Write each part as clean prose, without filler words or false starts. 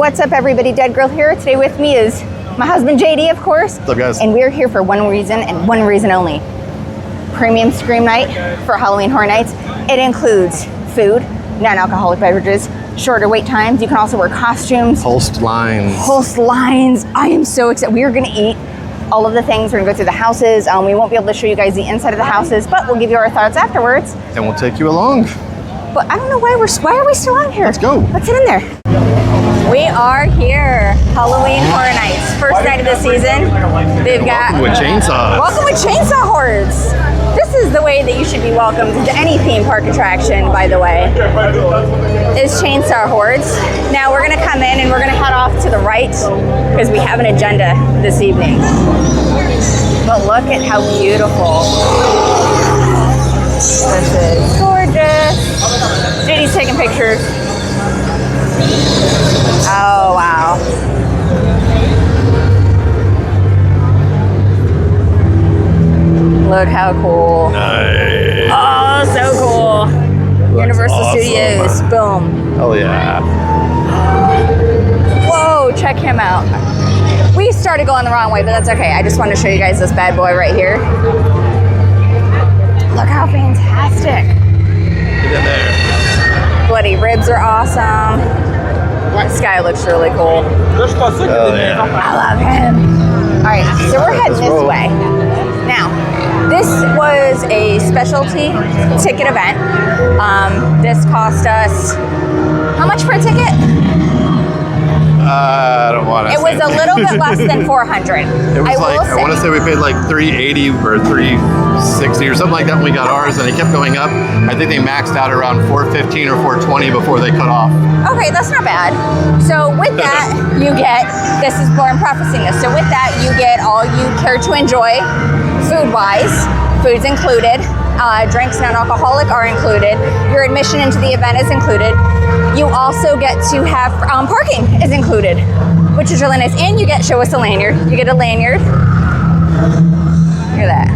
What's up, everybody? Dead Girl here. Today with me is my husband JD, of course. What's up, guys? And we're here for one reason and one reason only. Premium Scream Night for Halloween Horror Nights. It includes food, non-alcoholic beverages, shorter wait times. You can also wear costumes. Pulsed lines. Pulsed lines. I am so excited. We are going to eat all of the things. We're going to go through the houses. We won't be able to show you guys the inside of the houses, but we'll give you our thoughts afterwards. And we'll take you along. But I don't know why are we still out here? Let's go. Let's get in there. We are here. Halloween Horror Nights. First night of the season. They've got... Welcome with chainsaws. Welcome with chainsaw hordes. This is the way that you should be welcomed to any theme park attraction, by the way, is chainsaw hordes. Now we're going to come in and we're going to head off to the right because we have an agenda this evening. But look at how beautiful. This is gorgeous. JD's taking pictures. Oh, wow. Look how cool. Nice. Oh, so cool. Looks Universal awesome. Studios. Boom. Oh, yeah. Whoa, check him out. We started going the wrong way, but that's okay. I just wanted to show you guys this bad boy right here. Look how fantastic. Get in there. Bloody ribs are awesome. This guy looks really cool. Oh, yeah. I love him. All right, so we're heading this way. Now, this was a specialty ticket event. This cost us, how much for a ticket? I don't want to. It was a little bit less than $400. It was I want to say we paid like $380 or $360 or something like that when we got ours, and it kept going up. I think they maxed out around $415 or $420 before they cut off. Okay, that's not bad. So with that, you get, this is where I'm prefacing this. So with that, you get all you care to enjoy food-wise. Food's included. Drinks, non-alcoholic are included. Your admission into the event is included. You also get to have parking is included, which is really nice. And you get, show us a lanyard. You get a lanyard. Look at that.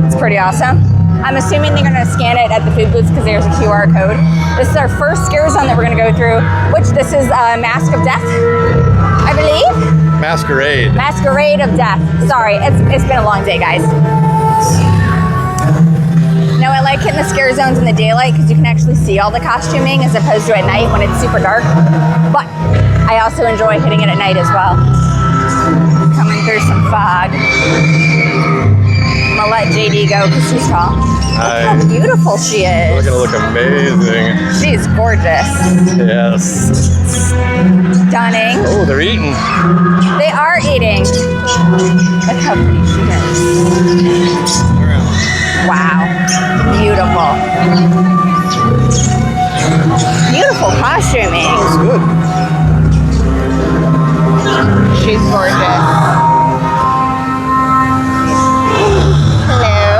It's pretty awesome. I'm assuming they're gonna scan it at the food booths because there's a QR code. This is our first scare zone that we're gonna go through, which this is Mask of Death, I believe. Masquerade. Masquerade of Death. Sorry, it's been a long day, guys. Now I like hitting the scare zones in the daylight because you can actually see all the costuming as opposed to at night when it's super dark. But I also enjoy hitting it at night as well. Coming through some fog. I'm gonna let JD go because she's tall. Look how beautiful she is. They're gonna look amazing. She's gorgeous. Yes. Stunning. Oh, they're eating. They are eating. Look how pretty she is. Wow. Beautiful. Beautiful costuming. That's good. She's gorgeous. Hello.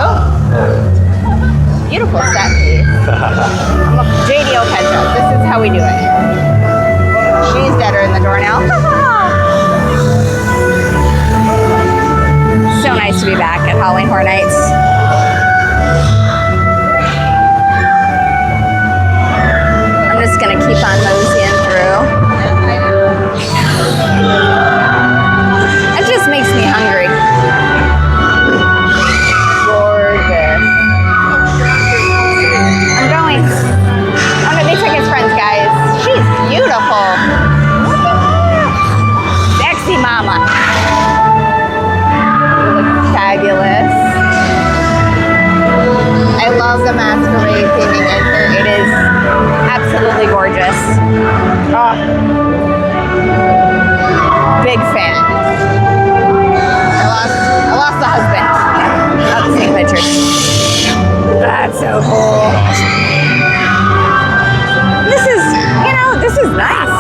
Beautiful set piece. JD will catch up. This is how we do it. She's deader in the door now. So nice to be back at Halloween Horror Nights. I'm just gonna keep on moseying through. It just makes me hungry. Gorgeous. I'm going to be tickets, friends, guys. She's beautiful. Look at her. Sexy mama. You look fabulous. I love the masquerade theming in here. It is absolutely gorgeous. Oh. Big fan. I lost the husband. Not the same picture. That's so cool. This is nice.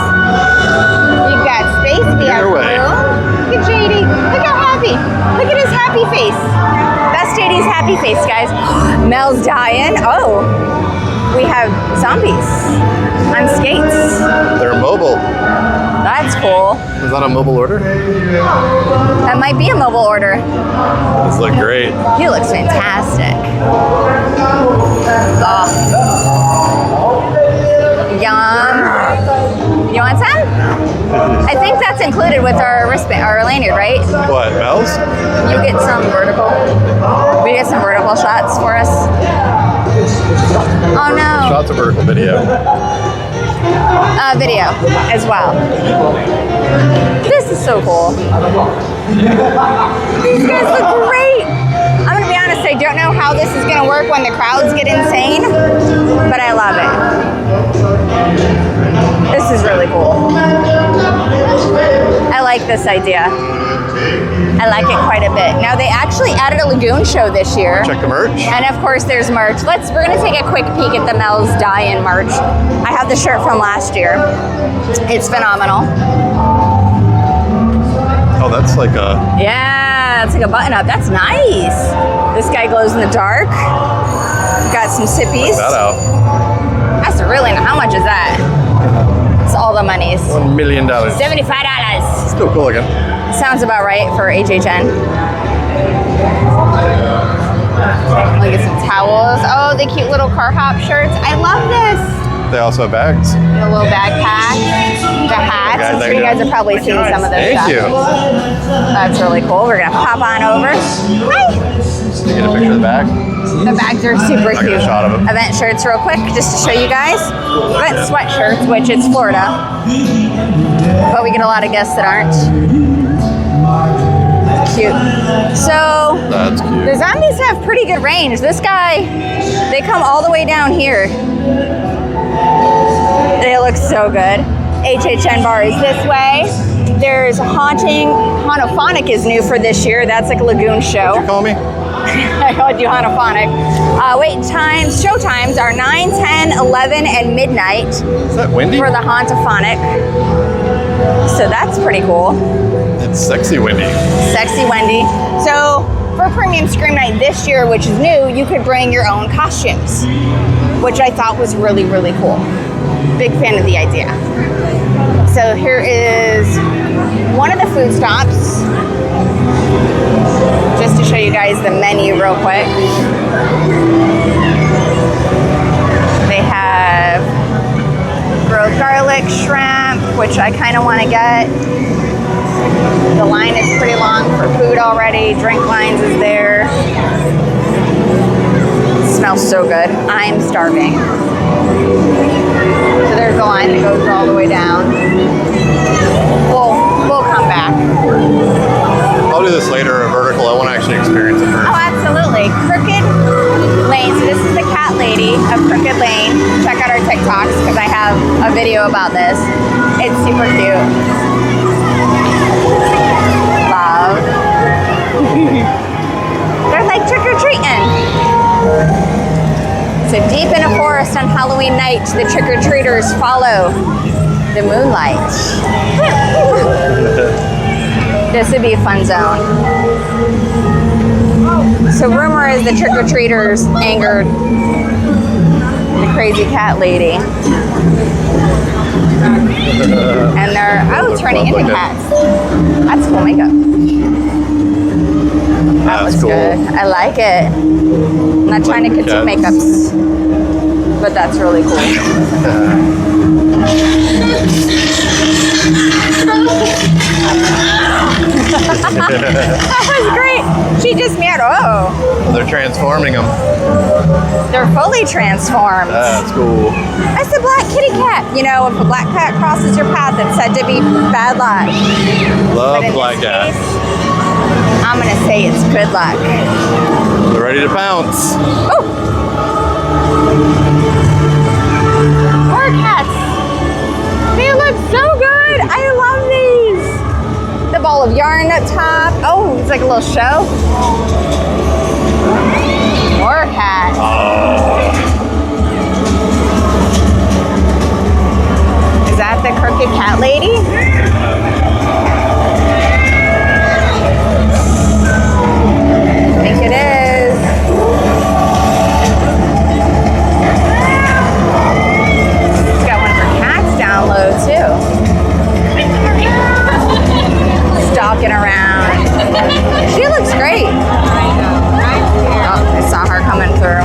We've got space. We have room. Look at JD. Look how happy. Look at his happy face. That's JD's happy face, guys. Mel's dying. Oh, we have zombies on skates. They're mobile. That's cool. Is that a mobile order? That might be a mobile order. These look great. He looks fantastic. Oh. Yum. You want some? That's included with our wristband, our lanyard, right? What, bells? You get some vertical. We get some vertical shots for us. Oh no. Shots of vertical video. Video as well. This is so cool. These guys look great. I'm gonna be honest, I don't know how this is gonna work when the crowds get insane, but I love it. This is really cool. I like this idea. I like it quite a bit. Now they actually added a lagoon show this year. Check the merch. And of course there's merch. We're gonna take a quick peek at the Mel's Die-In merch. I have the shirt from last year. It's phenomenal. Oh, that's like a... Yeah, it's like a button up. That's nice. This guy glows in the dark. Got some sippies. Check that out. That's really, how much is that? It's all the monies. $1 million. $75. Still cool looking. Sounds about right for HHN. Look at some towels. Oh, the cute little car hop shirts. I love this. They also have bags. The little backpack, the hats. I'm sure you guys have probably seen some of those. Thank you. That's really cool. We're gonna pop on over. Hi. Can you get a picture of the bag? The bags are super I'll get cute. a shot of them. Event shirts real quick, just to show you guys. Event sweatshirts, which it's Florida. But we get a lot of guests that aren't. Cute. So, That's cute. the zombies have pretty good range. This guy, they come all the way down here. They look so good. HHN bar is this way. There's Haunophonic is new for this year. That's like a lagoon show. What'd you call me? I called you Haunophonic. Wait times, show times are 9, 10, 11, and midnight Is that Wendy? for the Haunophonic. So that's pretty cool. It's sexy Wendy. Sexy Wendy. So for Premium Scream Night this year, which is new, you could bring your own costumes, which I thought was really, really cool. Big fan of the idea. So here is one of the food stops. Just to show you guys the menu real quick. They have grilled garlic shrimp, which I kind of want to get. The line is pretty long for food already. Drink lines is there. It smells so good. I'm starving. So there's the line that goes all the way down. We'll come back. I'll do this later, a vertical. I want to actually experience it first. Oh, absolutely. Crooked Lane. So this is the cat lady of Crooked Lane. Check out our TikToks because I have a video about this. It's super cute. Love. They're like trick-or-treating. So deep in a forest on Halloween night, the trick-or-treaters follow the moonlight. This would be a fun zone. So rumor is the trick-or-treaters angered the crazy cat lady. And they're, turning into cats. That's cool makeup. That looks cool. good. I like it. I'm not trying to critique makeups, but that's really cool. That was great. She just meowed. Oh. They're transforming them. They're fully transformed. That's cool. That's the black kitty cat. You know, if a black cat crosses your path, it's said to be bad luck. Love But in black this cat. case, I'm going to say it's good luck. They're ready to pounce. Oh! More cats. They look so good. I love these. The ball of yarn up top. Oh, it's like a little show. More cats. Is that the crooked cat lady? I think it is. It's got one for cats down low too. Stalking around. She looks great. Oh, I saw her coming through.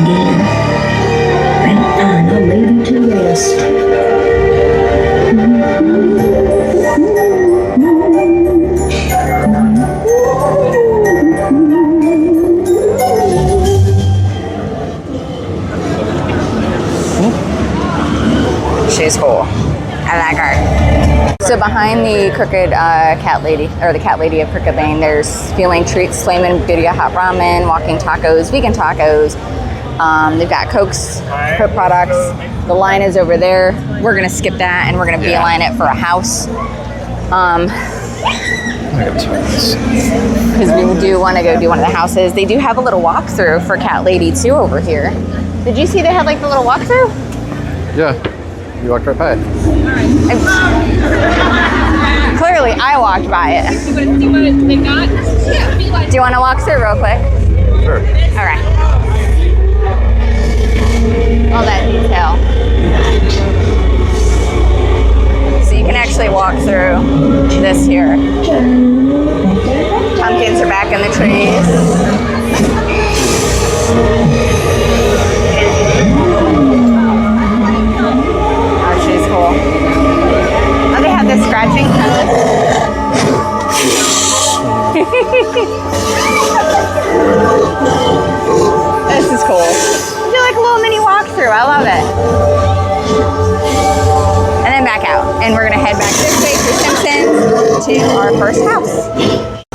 again. And I'll lay you to rest. She's cool. I like her. So behind the Crooked Cat Lady, or the Cat Lady of Crooked Lane, there's Feeling Treats, Flamin' Birria Hot Ramen, Walking Tacos, Vegan Tacos. They've got Coke's Coke products. The line is over there. We're gonna skip that and we're gonna beeline it for a house. Because we do want to go do one of the houses. They do have a little walkthrough for Cat Lady too over here. Did you see they had like the little walkthrough? Yeah, you walked right by it. Clearly, I walked by it. See what they got? Yeah, be like. Do you want to walk through real quick? Sure. All right. All that detail. So you can actually walk through this here. Pumpkins are back in the trees. Oh, she's cool. Oh, they have this scratching post. This is cool. Do like a little mini walkthrough. I love it. And then back out. And we're gonna head back this way through Simpsons to our first house.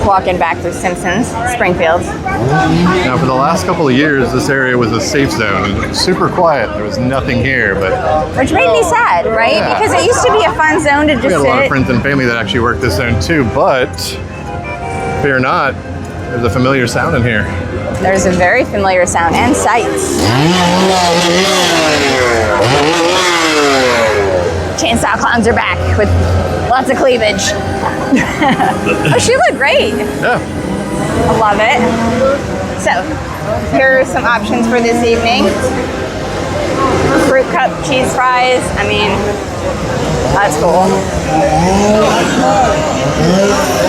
Walking back through Simpsons, Springfield. Now, for the last couple of years, this area was a safe zone. It was super quiet. There was nothing here, but Which made me sad, right? Yeah. Because it used to be a fun zone to we just got a lot of sit. friends and family that actually work this zone too. But fear not, there's a familiar sound in here. There's a very familiar sound and sights. Chainsaw clowns are back with lots of cleavage. Oh, she looked great. Yeah. I love it. So, here are some options for this evening. Fruit cup, cheese fries. I mean, that's cool.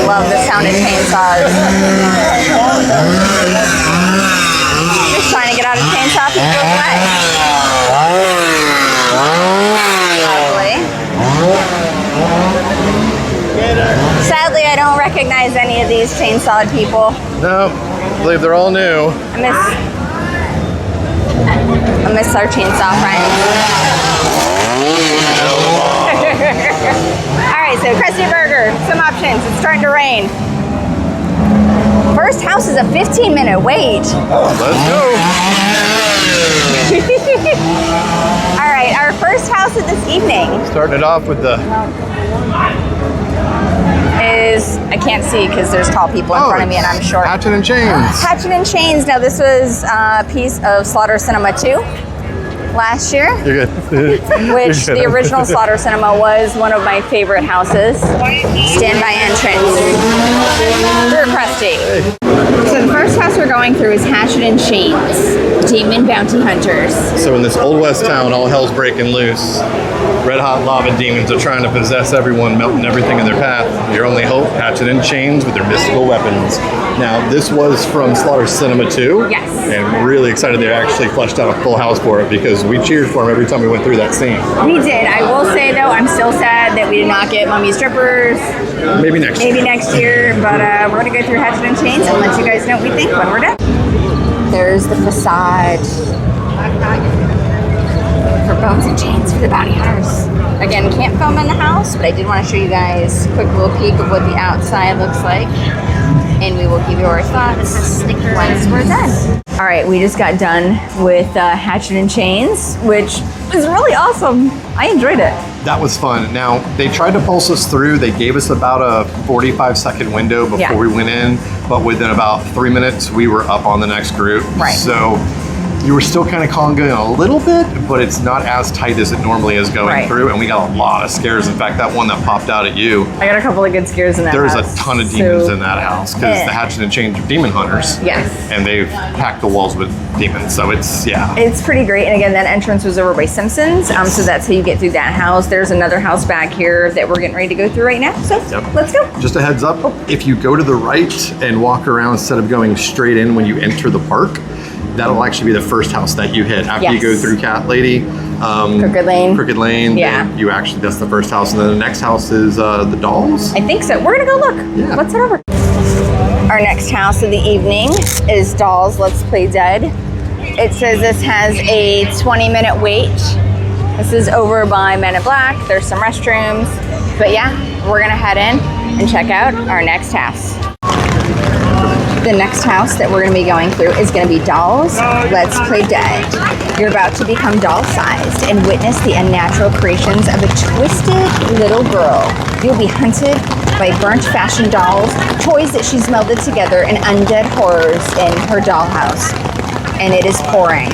Love the sound of chainsaws. Just trying to get out of chainsaw people's way. Lovely. Sadly, I don't recognize any of these chainsawed people. No, I believe they're all new. I miss our chainsaw friends. All right, so Krusty Burger, some options. It's starting to rain. First house is a 15-minute wait. Let's go. All right, our first house of this evening Starting it off with the is, I can't see because there's tall people in front of me and I'm short. Hatchet and Chains. Hatchet and Chains. Now this was a piece of Slaughter Cinema 2 last year, You're good. which the original Slaughter Cinema was one of my favorite houses. Standby entrance. Through Krusty. So the first house we're going through is Hatchet and Chains, Demon Bounty Hunters. So in this old west town, all hell's breaking loose. Red hot lava demons are trying to possess everyone, melting everything in their path. Your only hope, Hatchet and Chains with their mystical weapons. Now, this was from Slaughter Cinema 2. Yes. And we're really excited they actually fleshed out a full house for it because we cheered for them every time we went through that scene. We did. I will say though, I'm still sad that we did not get Mummy Strippers. Maybe next year. Maybe next year, but we're gonna go through Hatchet and Chains and let you guys know what we think when we're done. There's the facade for Bones and Chains for the Bounty Hunters. Again, can't film in the house, but I did want to show you guys a quick little peek of what the outside looks like. And we will give you our thoughts once we're done. All right, we just got done with Hatchet and Chains, which was really awesome. I enjoyed it. That was fun. Now, they tried to pulse us through. They gave us about a 45-second window before we went in, but within about 3 minutes, we were up on the next group. Right. So you were still kind of conga a little bit, but it's not as tight as it normally is going through, and we got a lot of scares. In fact, that one that popped out at you, I got a couple of good scares in that there's house. a ton of demons in that house, because the Hatchet and Chains are demon hunters. Yes. And they've packed the walls with demons, so it's, It's pretty great. And again, that entrance was over by Simpsons, so that's how you get through that house. There's another house back here that we're getting ready to go through right now. So let's go. Just a heads up, if you go to the right and walk around instead of going straight in when you enter the park, that'll actually be the first house that you hit after you Yes. go through Cat Lady. Crooked Lane. Crooked Lane. Yeah. then you actually, that's the first house. And then the next house is the Dolls. I think so. We're gonna go look. Yeah. Let's head over. Our next house of the evening is Dolls Let's Play Dead. It says this has a 20-minute wait. This is over by Men in Black. There's some restrooms. But yeah, we're gonna head in and check out our next house. The next house that we're gonna be going through is gonna be Dolls Let's Play Dead. You're about to become doll-sized and witness the unnatural creations of a twisted little girl. You'll be hunted by burnt fashion dolls, toys that she's melded together, and undead horrors in her dollhouse. And it is pouring.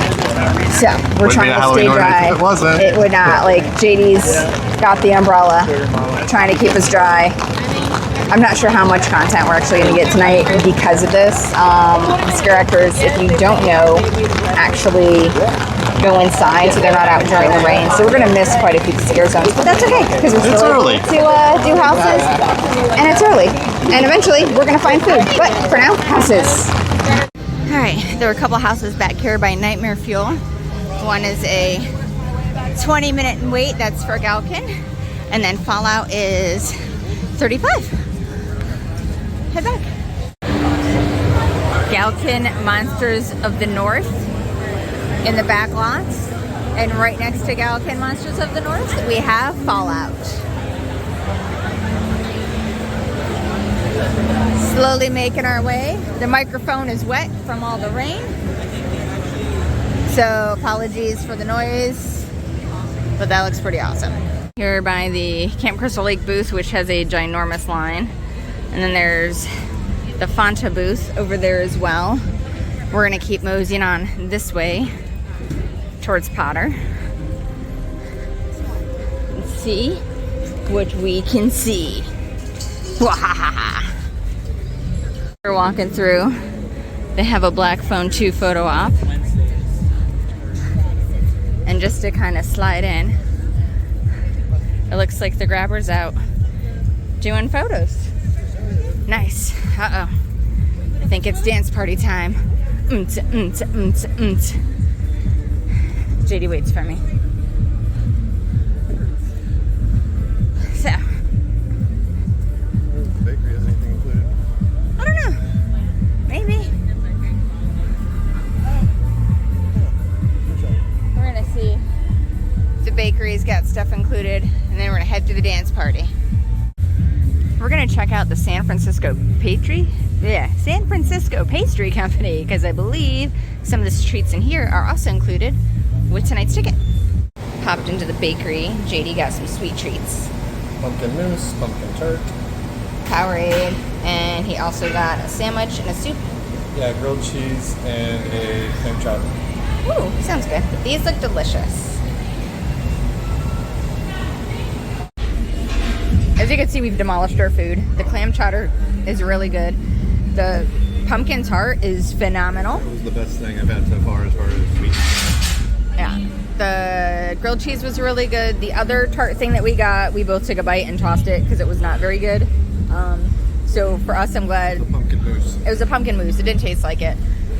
So we're trying to stay dry. If it wasn't. It would not. Like, JD's got the umbrella, trying to keep us dry. I'm not sure how much content we're actually going to get tonight because of this. Scare actors, if you don't know, actually go inside, so they're not out during the rain. So we're going to miss quite a few scare zones, but that's okay because we're still early to do houses, and it's early. And eventually, we're going to find food. But for now, houses. All right, there are a couple houses back here by Nightmare Fuel. One is a 20-minute wait. That's for Galkin, and then Fallout is 35. Head back. Galkin Monsters of the North in the back lots. And right next to Galkin Monsters of the North, we have Fallout. Slowly making our way. The microphone is wet from all the rain. So apologies for the noise, but that looks pretty awesome. Here by the Camp Crystal Lake booth, which has a ginormous line. And then there's the Fanta booth over there as well. We're gonna keep moseying on this way towards Potter and see what we can see. We're walking through. They have a Black Phone 2 photo op. And just to kind of slide in, it looks like the grabber's out doing photos. Nice. Uh-oh. I think it's dance party time. JD waits for me. So. Bakery has anything included? I don't know. Maybe. We're gonna see if the bakery's got stuff included, and then we're gonna head to the dance party. We're gonna check out the San Francisco Pastry Company, because I believe some of the treats in here are also included with tonight's ticket. Popped into the bakery. JD got some sweet treats. Pumpkin mousse, pumpkin tart. Powerade, and he also got a sandwich and a soup. Yeah, grilled cheese and a clam chowder. Ooh, sounds good. These look delicious. As you can see, we've demolished our food. The clam chowder is really good. The pumpkin tart is phenomenal. It was the best thing I've had so far as sweet. Yeah. The grilled cheese was really good. The other tart thing that we got, we both took a bite and tossed it because it was not very good. So for us, I'm glad. The pumpkin mousse. It was a pumpkin mousse. It didn't taste like it.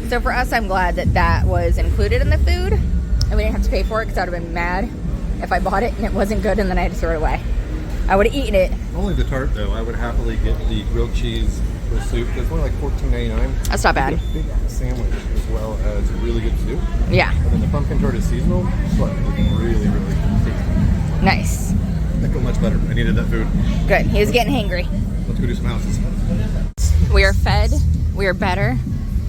So for us, I'm glad that that was included in the food and we didn't have to pay for it, because I would have been mad if I bought it and it wasn't good and then I had to throw it away. I would have eaten it. Only the tart, though. I would happily get the grilled cheese for soup. It's only like $14.99. That's not bad. It's a big sandwich as well as really good soup. Yeah. And then the pumpkin tart is seasonal, but it's really, really tasty. Nice. I feel much better. I needed that food. Good. He was getting hangry. Let's go do some houses. We are fed. We are better.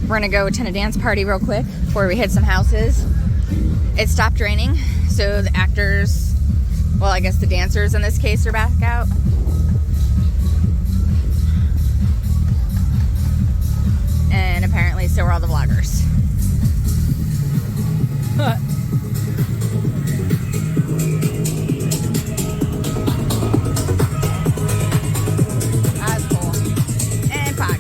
We're going to go attend a dance party real quick before we hit some houses. It stopped raining, so the actors, well, I guess the dancers in this case, are back out. And apparently so are all the vloggers. That's cool. And Pac.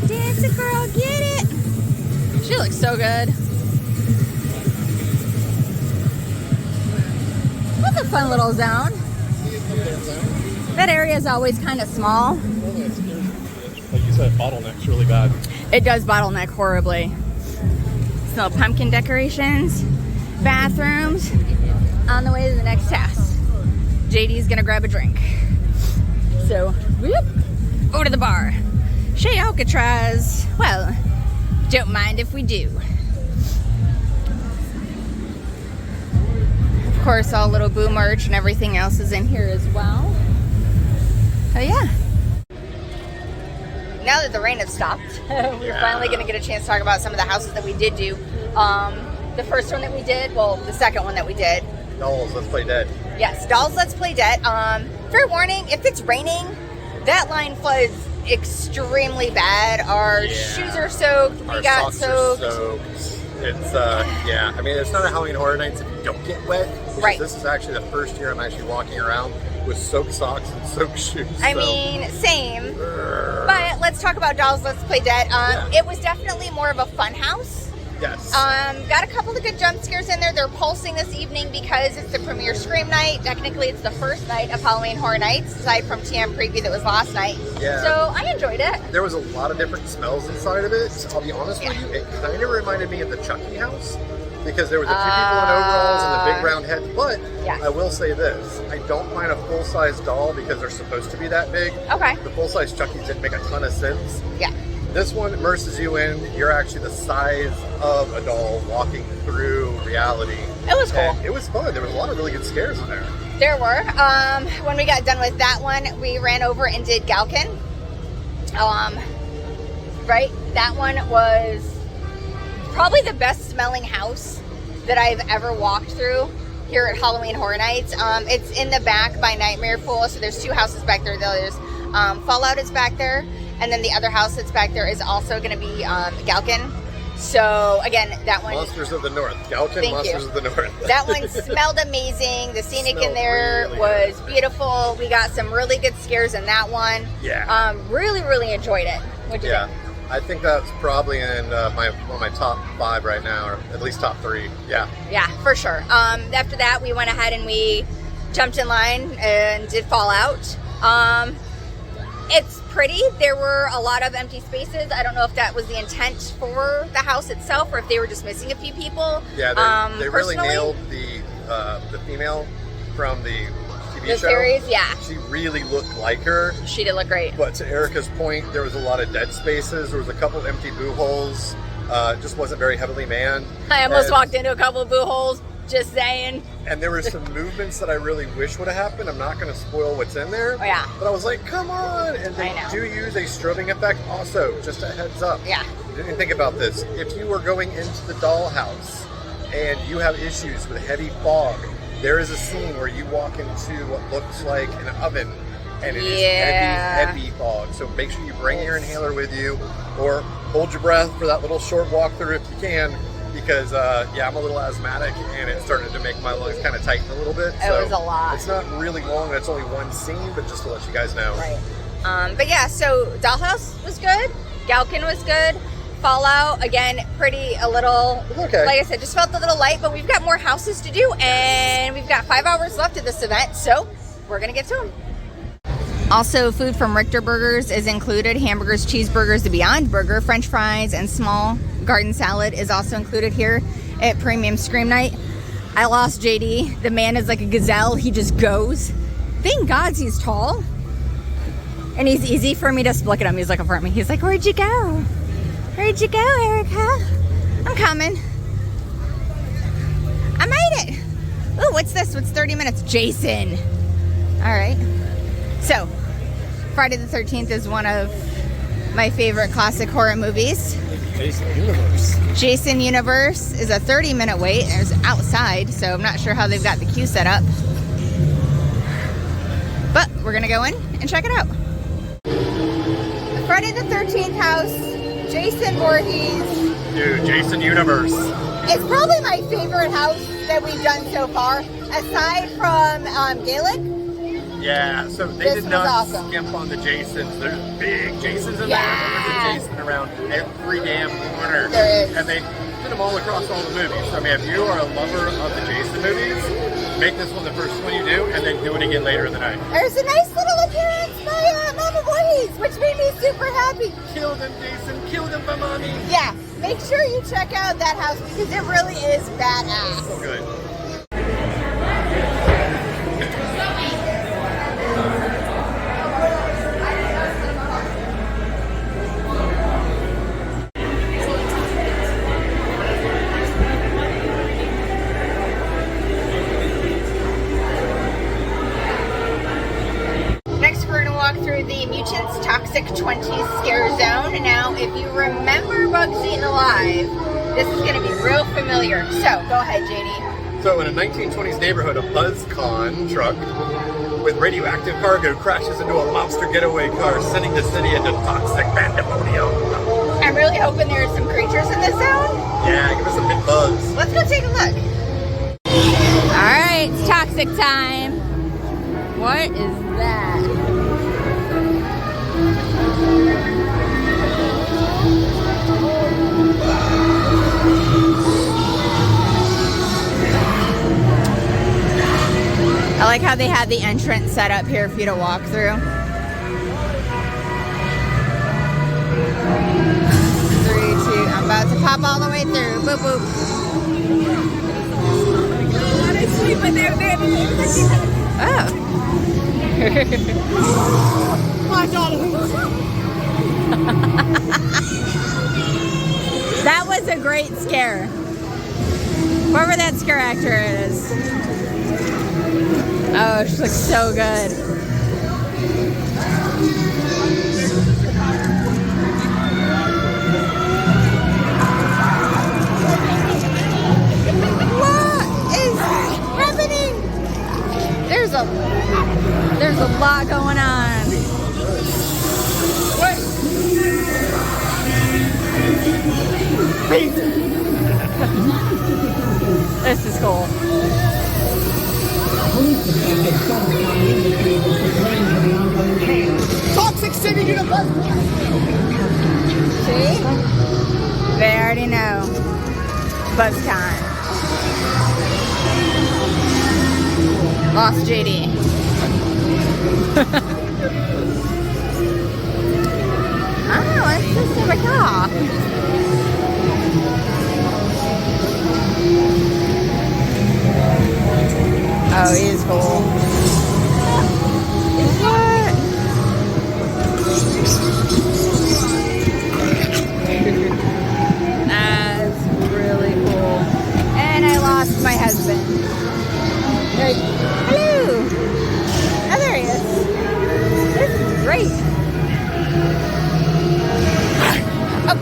Dance, girl, get it. She looks so good. That's a fun little zone. That area is always kind of small. Like you said, bottlenecks really bad. It does bottleneck horribly. So pumpkin decorations, bathrooms, on the way to the next house. JD's gonna grab a drink. So, whoop, over to the bar. Chez Alcatraz, well, don't mind if we do. Of course, all little Boo merch and everything else is in here as well. So yeah. Now that the rain has stopped, we're finally going to get a chance to talk about some of the houses that we did do. The first one that we did, well, the second one that we did. Dolls, Let's Play Dead. Yes, Dolls, Let's Play Dead. Fair warning, if it's raining, that line floods extremely bad. Our shoes are soaked. We got soaked. It's, yeah. I mean, it's not a Halloween Horror Nights if you don't get wet. Right. This is actually the first year I'm actually walking around with soaked socks and soaked shoes. I mean, same. But let's talk about Dolls, Let's Play Dead. It was definitely more of a fun house. Yes. Got a couple of good jump scares in there. They're pulsing this evening because it's the premiere Scream night. Technically, it's the first night of Halloween Horror Nights, aside from TM Preview that was last night. Yeah. So I enjoyed it. There was a lot of different smells inside of it. I'll be honest with you, it kind of reminded me of the Chucky house because there was a few people in overalls and the big round head. But I will say this, I don't mind a full-size doll because they're supposed to be that big. Okay. The full-size Chuckies didn't make a ton of sense. Yeah. This one immerses you in, you're actually the size of a doll walking through reality. It was cool. And it was fun. There was a lot of really good scares in there. There were. When we got done with that one, we ran over and did Galkin. Right? That one was probably the best smelling house that I've ever walked through here at Halloween Horror Nights. It's in the back by Nightmare Pool, so there's two houses back there. There's Fallout is back there, and then the other house that's back there is also going to be Galkin. So again, that one. Monsters of the North. Galkin Monsters of the North. That one smelled amazing. The scenic in there really was good. Beautiful. We got some really good scares in that one. Yeah. Really, really enjoyed it. What'd you think? I think that's probably in one of my top 5 right now, or at least top 3. Yeah. Yeah, for sure. After that, we went ahead and we jumped in line and did Fallout. It's pretty. There were a lot of empty spaces. I don't know if that was the intent for the house itself or if they were just missing a few people. Yeah, they really nailed the female from the TV show. Series, yeah. She really looked like her. She did look great. But to Erica's point, there was a lot of dead spaces. There was a couple empty boo holes. It just wasn't very heavily manned. I almost walked into a couple of boo holes. Just saying. And there were some movements that I really wish would have happened. I'm not going to spoil what's in there. Oh, yeah. But I was like, come on. And they do use a strobing effect also, just a heads up. Yeah. Didn't think about this. If you were going into the dollhouse and you have issues with heavy fog, there is a scene where you walk into what looks like an oven and it is heavy fog. So make sure you bring your inhaler with you or hold your breath for that little short walk through if you can. Because, I'm a little asthmatic, and it started to make my lungs kind of tighten a little bit. It was a lot. It's not really long. It's only one scene, but just to let you guys know. Right. But yeah, so Dollhouse was good. Galkin was good. Fallout, again, pretty a little, okay. Like I said, just felt a little light, but we've got more houses to do, and we've got 5 hours left of this event, so we're going to get to them. Also, food from Richter Burgers is included. Hamburgers, cheeseburgers, the Beyond Burger, French fries, and small garden salad is also included here at Premium Scream Night. I lost JD. The man is like a gazelle. He just goes. Thank God he's tall. And he's easy for me to look at him. He's looking for me. He's like, where'd you go? Where'd you go, Erica? I'm coming. I made it. Ooh, what's this? What's 30 minutes? Jason. All right. So, Friday the 13th is one of my favorite classic horror movies. Jason Universe. Jason Universe is a 30-minute wait. It's outside, so I'm not sure how they've got the queue set up. But we're going to go in and check it out. The Friday the 13th house, Jason Voorhees. Dude, Jason Universe. It's probably my favorite house that we've done so far, aside from Gaelic. Yeah, so they did not skimp on the Jasons. There's big Jasons in there. There's a Jason around every damn corner. There is. And they did them all across all the movies. I mean, if you are a lover of the Jason movies, Make this one the first one you do, and then do it again later in the night. There's a nice little appearance by Mama Blaze, which made me super happy. Kill them, Jason. Kill them by mommy. Yeah, make sure you check out that house because it really is badass. So good. Through the Mutants Toxic 20s Scare Zone. Now, if you remember Bugs Eaten Alive, this is going to be real familiar. So, go ahead, JD. So, in a 1920s neighborhood, a BuzzCon truck with radioactive cargo crashes into a monster getaway car, sending the city into toxic pandemonium. I'm really hoping there's some creatures in this zone. Yeah, give us some big bugs. Let's go take a look. Alright, it's toxic time. What is that? I like how they had the entrance set up here for you to walk through. 3, 2, I'm about to pop all the way through. Boop, boop. Oh. That was a great scare. Whoever that scare actor is. Oh, she looks so good. What is happening? There's a lot going on. What? This is cool. Toxic City University. See? They already know. BuzzCon. Lost JD. Oh, let's just see my car. Oh, he is cool. What? That's really cool. And I lost my husband. Hello! Oh, there he is. This is great. Oh.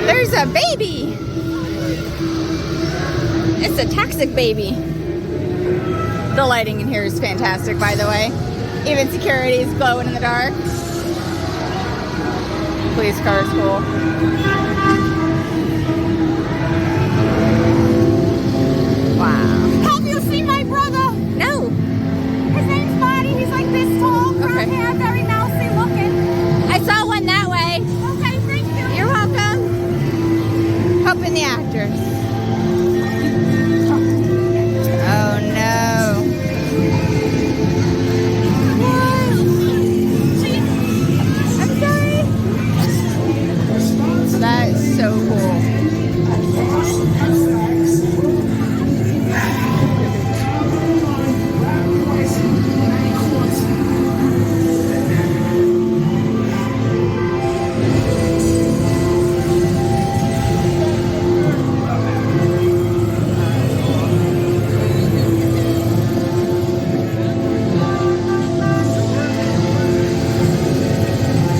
There's a baby. It's a toxic baby. The lighting in here is fantastic, by the way. Even security is glowing in the dark. Police car is cool. Wow. Have you seen my brother? No. His name's Marty. He's like this tall, curly Okay. hair, very mousy looking. I saw one that way. Okay, thank you. You're welcome. Hoping the actors. Oh no. What? I'm sorry. That's so cool.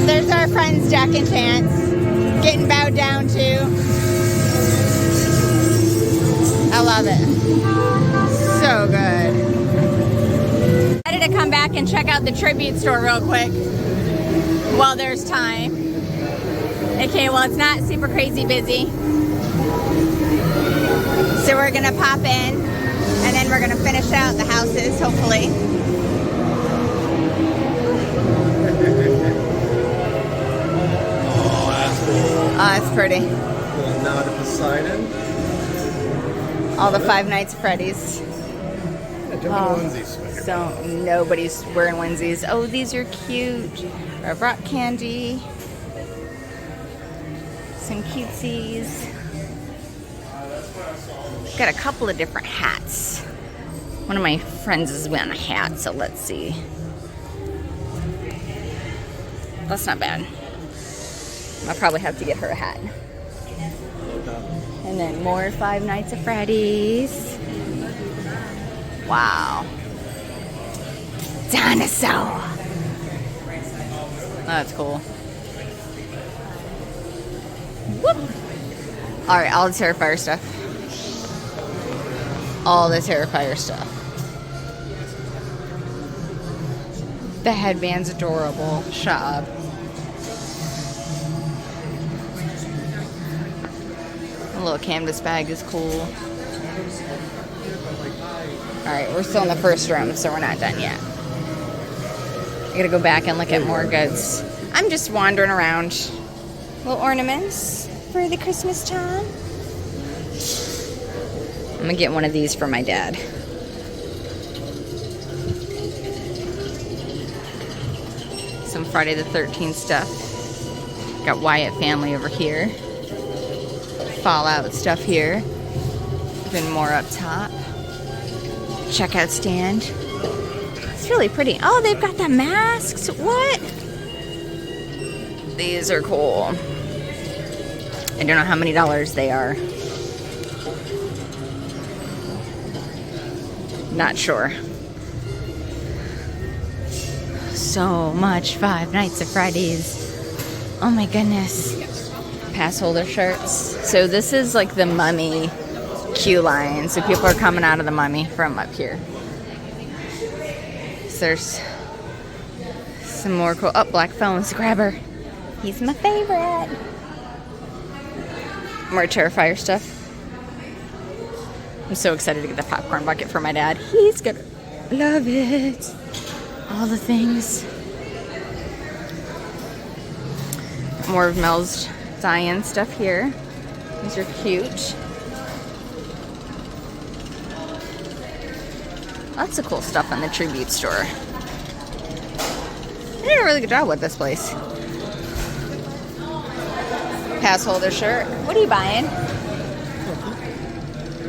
There's our friends Jack and Chance getting bowed down to. I love it. So good. I had to come back and check out the tribute store real quick while there's time. Okay, well, it's not super crazy busy. So we're gonna pop in and then we're gonna finish out the houses, hopefully. Oh, that's cool. Oh, it's pretty. Nice. God of Poseidon. All the Five Nights at Freddy's. Yeah, jumping onesies. So nobody's wearing onesies. Oh, these are cute. Our rock candy. Some cutesies. Got a couple of different hats. One of my friends is wearing a hat, so let's see. That's not bad. I'll probably have to get her a hat. And then more Five Nights at Freddy's. Wow. Dinosaur. Oh, that's cool. Whoop. All right, all the Terrifier stuff. All the Terrifier stuff. The headband's adorable. Shut up. The little canvas bag is cool. Alright, we're still in the first room, so we're not done yet. I gotta go back and look at more goods. I'm just wandering around. Little ornaments for the Christmas time. I'm gonna get one of these for my dad. Some Friday the 13th stuff. Got Wyatt family over here. Fallout stuff here. Even more up top. Checkout stand. It's really pretty. Oh, they've got the masks. What? These are cool. I don't know how many dollars they are. Not sure. So much Five Nights at Freddy's. Oh my goodness. Pass holder shirts. So this is like the Mummy queue line. So people are coming out of the Mummy from up here. So there's some more cool. Oh, Black Phone's grabber. He's my favorite. More Terrifier stuff. I'm so excited to get the popcorn bucket for my dad. He's gonna love it. All the things. More of Mel's Diane stuff here. These are cute. Lots of cool stuff on the tribute store. They did a really good job with this place. Pass holder shirt. What are you buying?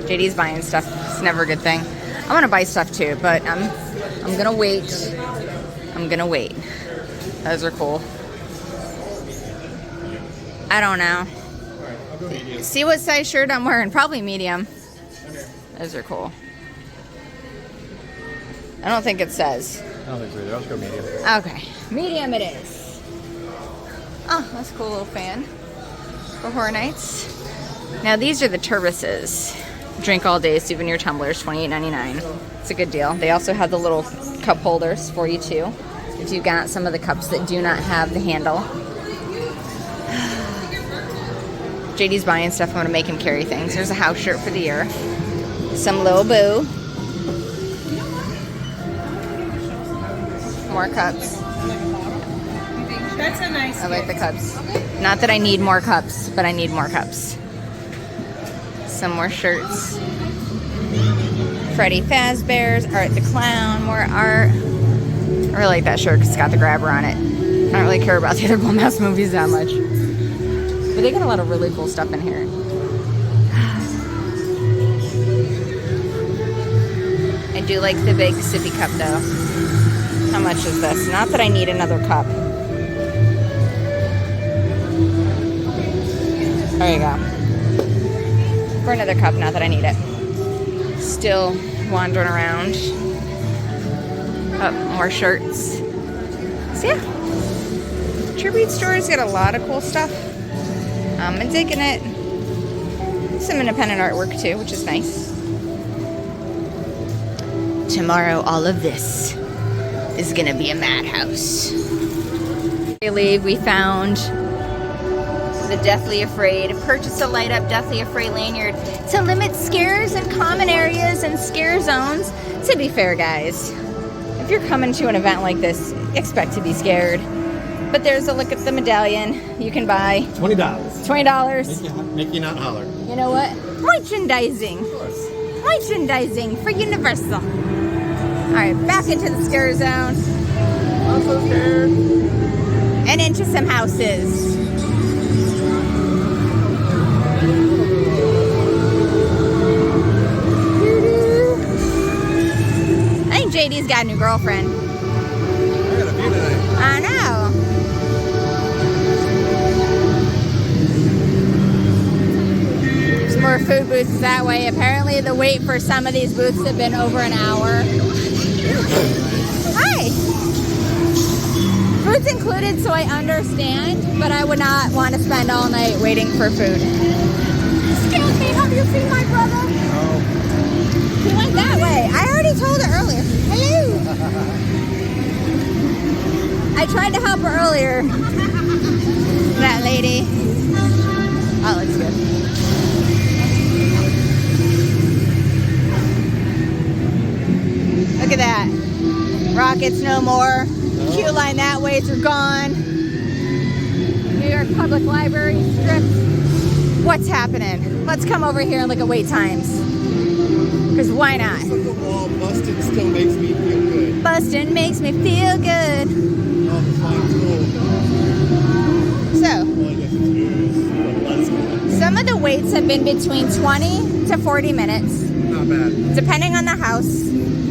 JD's buying stuff. It's never a good thing. I want to buy stuff too, but I'm gonna wait. I'm gonna wait. Those are cool. I don't know. See what size shirt I'm wearing. Probably medium. Those are cool. I don't think it says. I don't think so either. I'll just go medium. Okay. Medium it is. Oh, that's a cool little fan for Horror Nights. Now these are the Turbises. Drink all day souvenir tumblers, $28.99. It's a good deal. They also have the little cup holders for you too. If you got some of the cups that do not have the handle. JD's buying stuff. I'm going to make him carry things. There's a house shirt for the year. Some Lil Boo. More cups. That's a nice I like the cups. Not that I need more cups, but I need more cups. Some more shirts. Freddy Fazbear's, Art the Clown, more art. I really like that shirt because it's got the grabber on it. I don't really care about the other Blumhouse movies that much. But they got a lot of really cool stuff in here. I do like the big sippy cup though. How much is this? Not that I need another cup. There you go. For another cup, not that I need it. Still wandering around. Oh, more shirts. So yeah. Tribute store's got a lot of cool stuff. I'm digging it. Some independent artwork too, which is nice. Tomorrow, all of this is gonna be a madhouse. We leave, we found the Deathly Afraid. Purchase a light up Deathly Afraid lanyard to limit scares in common areas and scare zones. To be fair, guys, if you're coming to an event like this, expect to be scared. But there's a look at the medallion you can buy. $20. $20. Make you not holler. You know what? Merchandising. Merchandising for Universal. All right, back into the scare zone. I'm so scared. And into some houses. I think JD's got a new girlfriend. I got a view tonight. I know. Some more food booths that way. Apparently the wait for some of these booths have been over an hour. Hi. Food's included, so I understand, but I would not want to spend all night waiting for food. Excuse me, have you seen my brother? No. He went that way. I already told her earlier. Hello. I tried to help her earlier. That lady. Oh, looks good. Look at that. Rockets no more. Queue line that way, they're gone. New York Public Library stripped. What's happening? Let's come over here and look at wait times. Because why not? The wall busted still makes me feel good. Bustin' makes me feel good. Oh, the flying's cool. So, Well, I guess it's news, but let's go. some of the waits have been between 20 to 40 minutes, Not bad. depending on the house.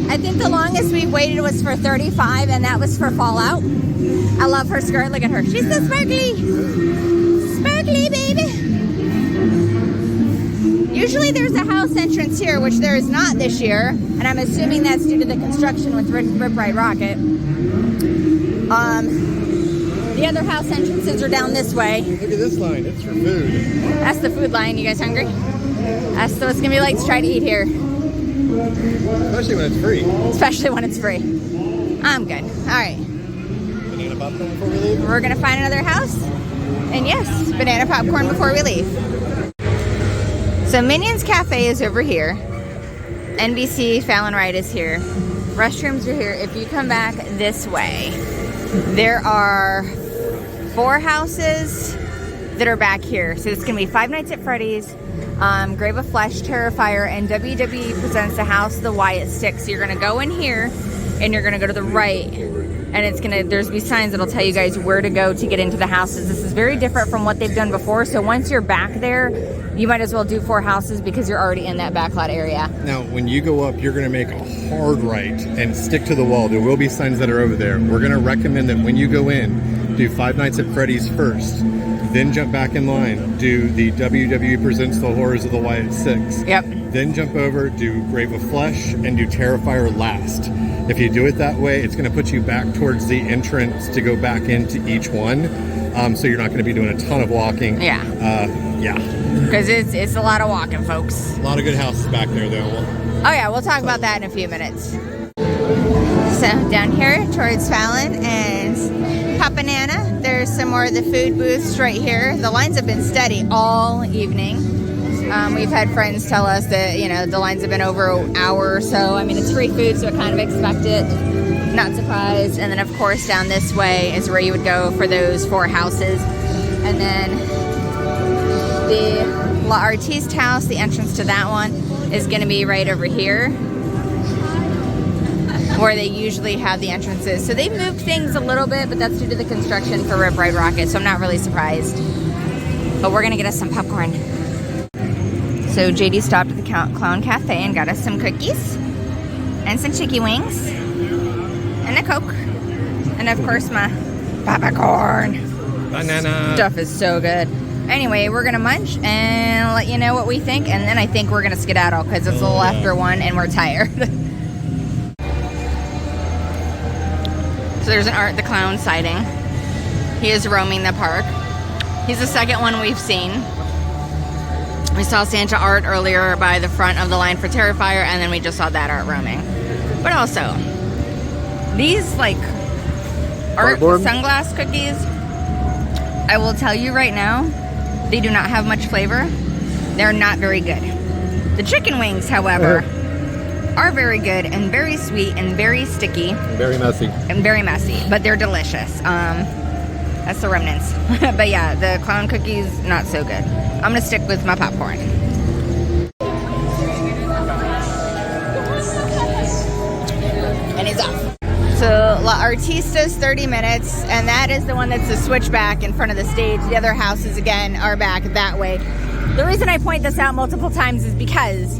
I think the longest we waited was for 35, and that was for Fallout. I love her skirt. Look at her. She's so sparkly. Sparkly, baby. Usually there's a house entrance here, which there is not this year, and I'm assuming that's due to the construction with Rip Ride Rocket. The other house entrances are down this way. Look at this line. It's for food. That's the food line. You guys hungry? That's what it's gonna be like to try to eat here, Especially when it's free. especially when it's free. I'm good. All right, Banana popcorn before we leave. we're gonna find another house, and yes, banana popcorn before we leave. So Minions Cafe is over here. NBC Fallon Ride is here. Restrooms are here. If you come back this way, there are 4 houses that are back here. So it's going to be Five Nights at Freddy's, Grave of Flesh, Terrifier, and WWE Presents the House of the Wyatt Six. So you're going to go in here, and you're going to go to the right, and it's going to, there's be signs that'll tell you guys where to go to get into the houses. This is very different from what they've done before. So once you're back there, you might as well do 4 houses because you're already in that backlot area. Now, when you go up, you're going to make a hard right and stick to the wall. There will be signs that are over there. We're going to recommend that when you go in, do Five Nights at Freddy's first, then jump back in line, do the WWE Presents the Horrors of the Wyatt Six. Yep. Then jump over, do Grave of Flesh, and do Terrifier last. If you do it that way, it's going to put you back towards the entrance to go back into each one. So you're not going to be doing a ton of walking. Yeah. Yeah. Because it's a lot of walking, folks. A lot of good houses back there, though. Oh yeah, we'll talk about that in a few minutes. So down here towards Fallon and Papanana, there's some more of the food booths right here. The lines have been steady all evening. We've had friends tell us that, you know, the lines have been over an hour or so. I mean, it's free food, so I kind of expect it. Not surprised. And then, of course, down this way is where you would go for those 4 houses. And then the La Artiste house, the entrance to that one, is going to be right over here, where they usually have the entrances. So they've moved things a little bit, but that's due to the construction for Rip Ride Rocket, so I'm not really surprised. But we're going to get us some popcorn. So JD stopped at the Clown Cafe and got us some cookies and some chicky wings and a Coke. And of course my popcorn. Banana. Stuff is so good. Anyway, we're gonna munch and let you know what we think, and then I think we're gonna skedaddle because it's a little after 1 and we're tired. So there's an Art the Clown sighting. He is roaming the park. He's the second one we've seen. We saw Santa Art earlier by the front of the line for Terrifier, and then we just saw that Art roaming. But also, these like Art Cardboard? sunglass cookies, I will tell you right now, they do not have much flavor. They're not very good. The chicken wings, however, are very good and very sweet and very sticky Very messy. and very messy, but they're delicious. That's the remnants. But yeah, the clown cookies, not so good. I'm gonna stick with my popcorn. And he's off. So La Artista's 30 minutes, and that is the one that's the switchback in front of the stage. The other houses, again, are back that way. The reason I point this out multiple times is because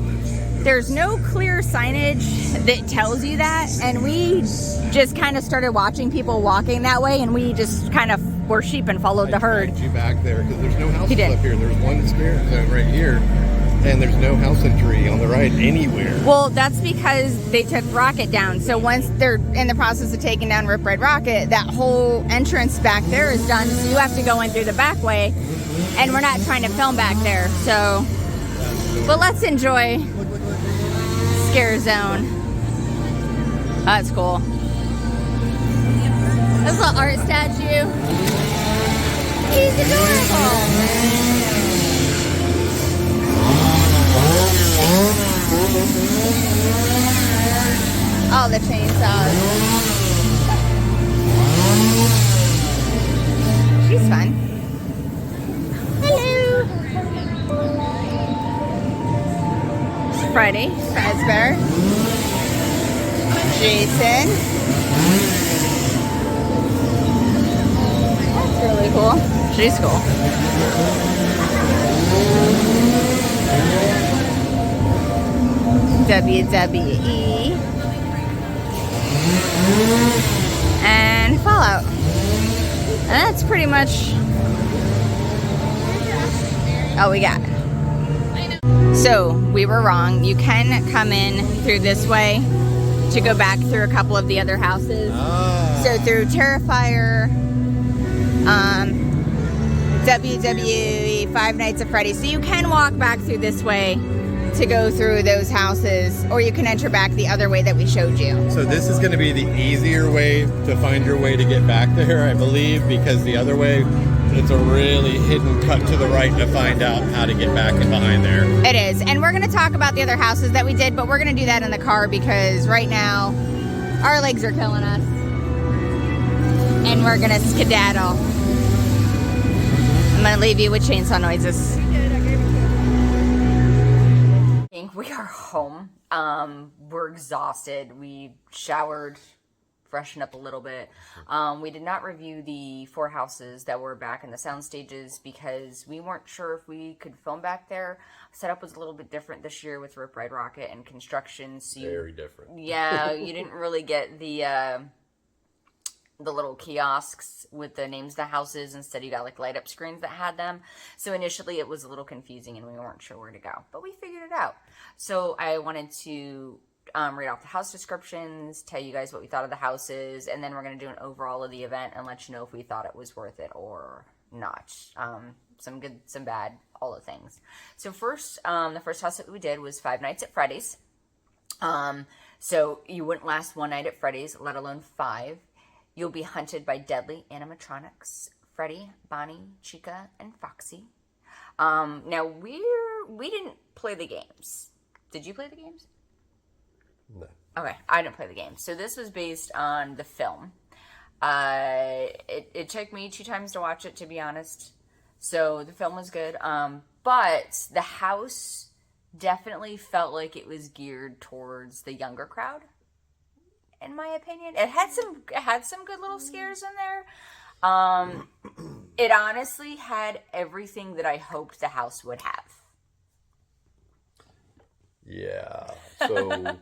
there's no clear signage that tells you that, and we just kind of started watching people walking that way, and we just kind of were sheep and followed the herd. I dragged you back there because there's no houses did. up here. There's one spirit zone right here, and there's no house entry on the right anywhere. Well, that's because they took Rocket down. So once they're in the process of taking down Rip Red Rocket, that whole entrance back there is done. So you have to go in through the back way, and we're not trying to film back there. So, but let's enjoy Scare Zone. Oh, that's cool. This little art statue. He's adorable. Oh, the chainsaws. She's fun. Hello. Freddy Fazbear. Jason. That's really cool. She's cool. WWE and Fallout. And that's pretty much all we got. So we were wrong. You can come in through this way to go back through a couple of the other houses. So through Terrifier, WWE, Five Nights at Freddy's. So you can walk back through this way to go through those houses, or you can enter back the other way that we showed you. So this is going to be the easier way to find your way to get back there, I believe, because the other way, it's a really hidden cut to the right to find out how to get back in behind there. It is, and we're going to talk about the other houses that we did, but we're going to do that in the car because right now our legs are killing us, and we're going to skedaddle. I'm going to leave you with chainsaw noises. We are home. We're exhausted. We showered, freshened up a little bit. We did not review the 4 houses that were back in the sound stages because we weren't sure if we could film back there. Setup was a little bit different this year with Rip Red Rocket and construction. So Very different. Yeah, you didn't really get the little kiosks with the names of the houses. Instead, you got like light up screens that had them. So initially it was a little confusing and we weren't sure where to go, but we figured it out. So I wanted to read off the house descriptions, tell you guys what we thought of the houses, and then we're going to do an overall of the event and let you know if we thought it was worth it or not. Some good, some bad, all the things. So first, the first house that we did was Five Nights at Freddy's. So you wouldn't last one night at Freddy's, let alone 5. You'll be hunted by deadly animatronics, Freddy, Bonnie, Chica, and Foxy. Now, we didn't play the games. Did you play the games? No. Okay, I didn't play the games. So this was based on the film. It took me 2 times to watch it, to be honest. So the film was good. But the house definitely felt like it was geared towards the younger crowd. In my opinion, it had some good little scares in there. It honestly had everything that I hoped the house would have. Yeah, so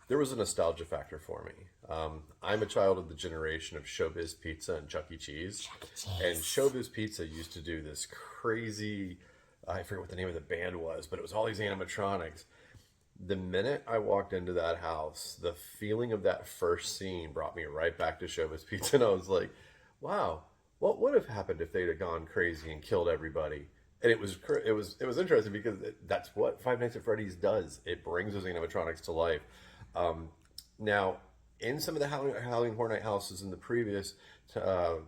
there was a nostalgia factor for me. I'm a child of the generation of Showbiz Pizza and Chuck E. Cheese. And Showbiz Pizza used to do this crazy, I forget what the name of the band was, but it was all these animatronics. The minute I walked into that house, the feeling of that first scene brought me right back to Showbiz Pizza, and I was like, wow, what would have happened if they'd have gone crazy and killed everybody? And it was interesting because that's what Five Nights at Freddy's does. It brings those animatronics to life. Now, in some of the Halloween Horror Night houses in the previous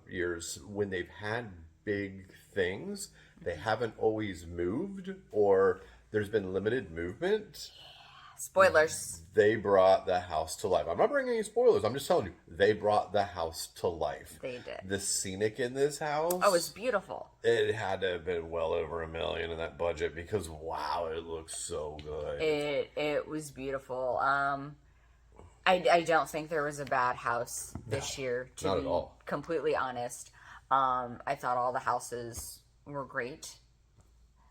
years, when they've had big things, they haven't always moved, or there's been limited movement. Spoilers. They brought the house to life. I'm not bringing any spoilers. I'm just telling you, they brought the house to life. They did. The scenic in this house. Oh, it's beautiful. It had to have been well over $1 million in that budget because wow, it looks so good. It was beautiful. I don't think there was a bad house this year. To not be at all. Completely honest. I thought all the houses were great.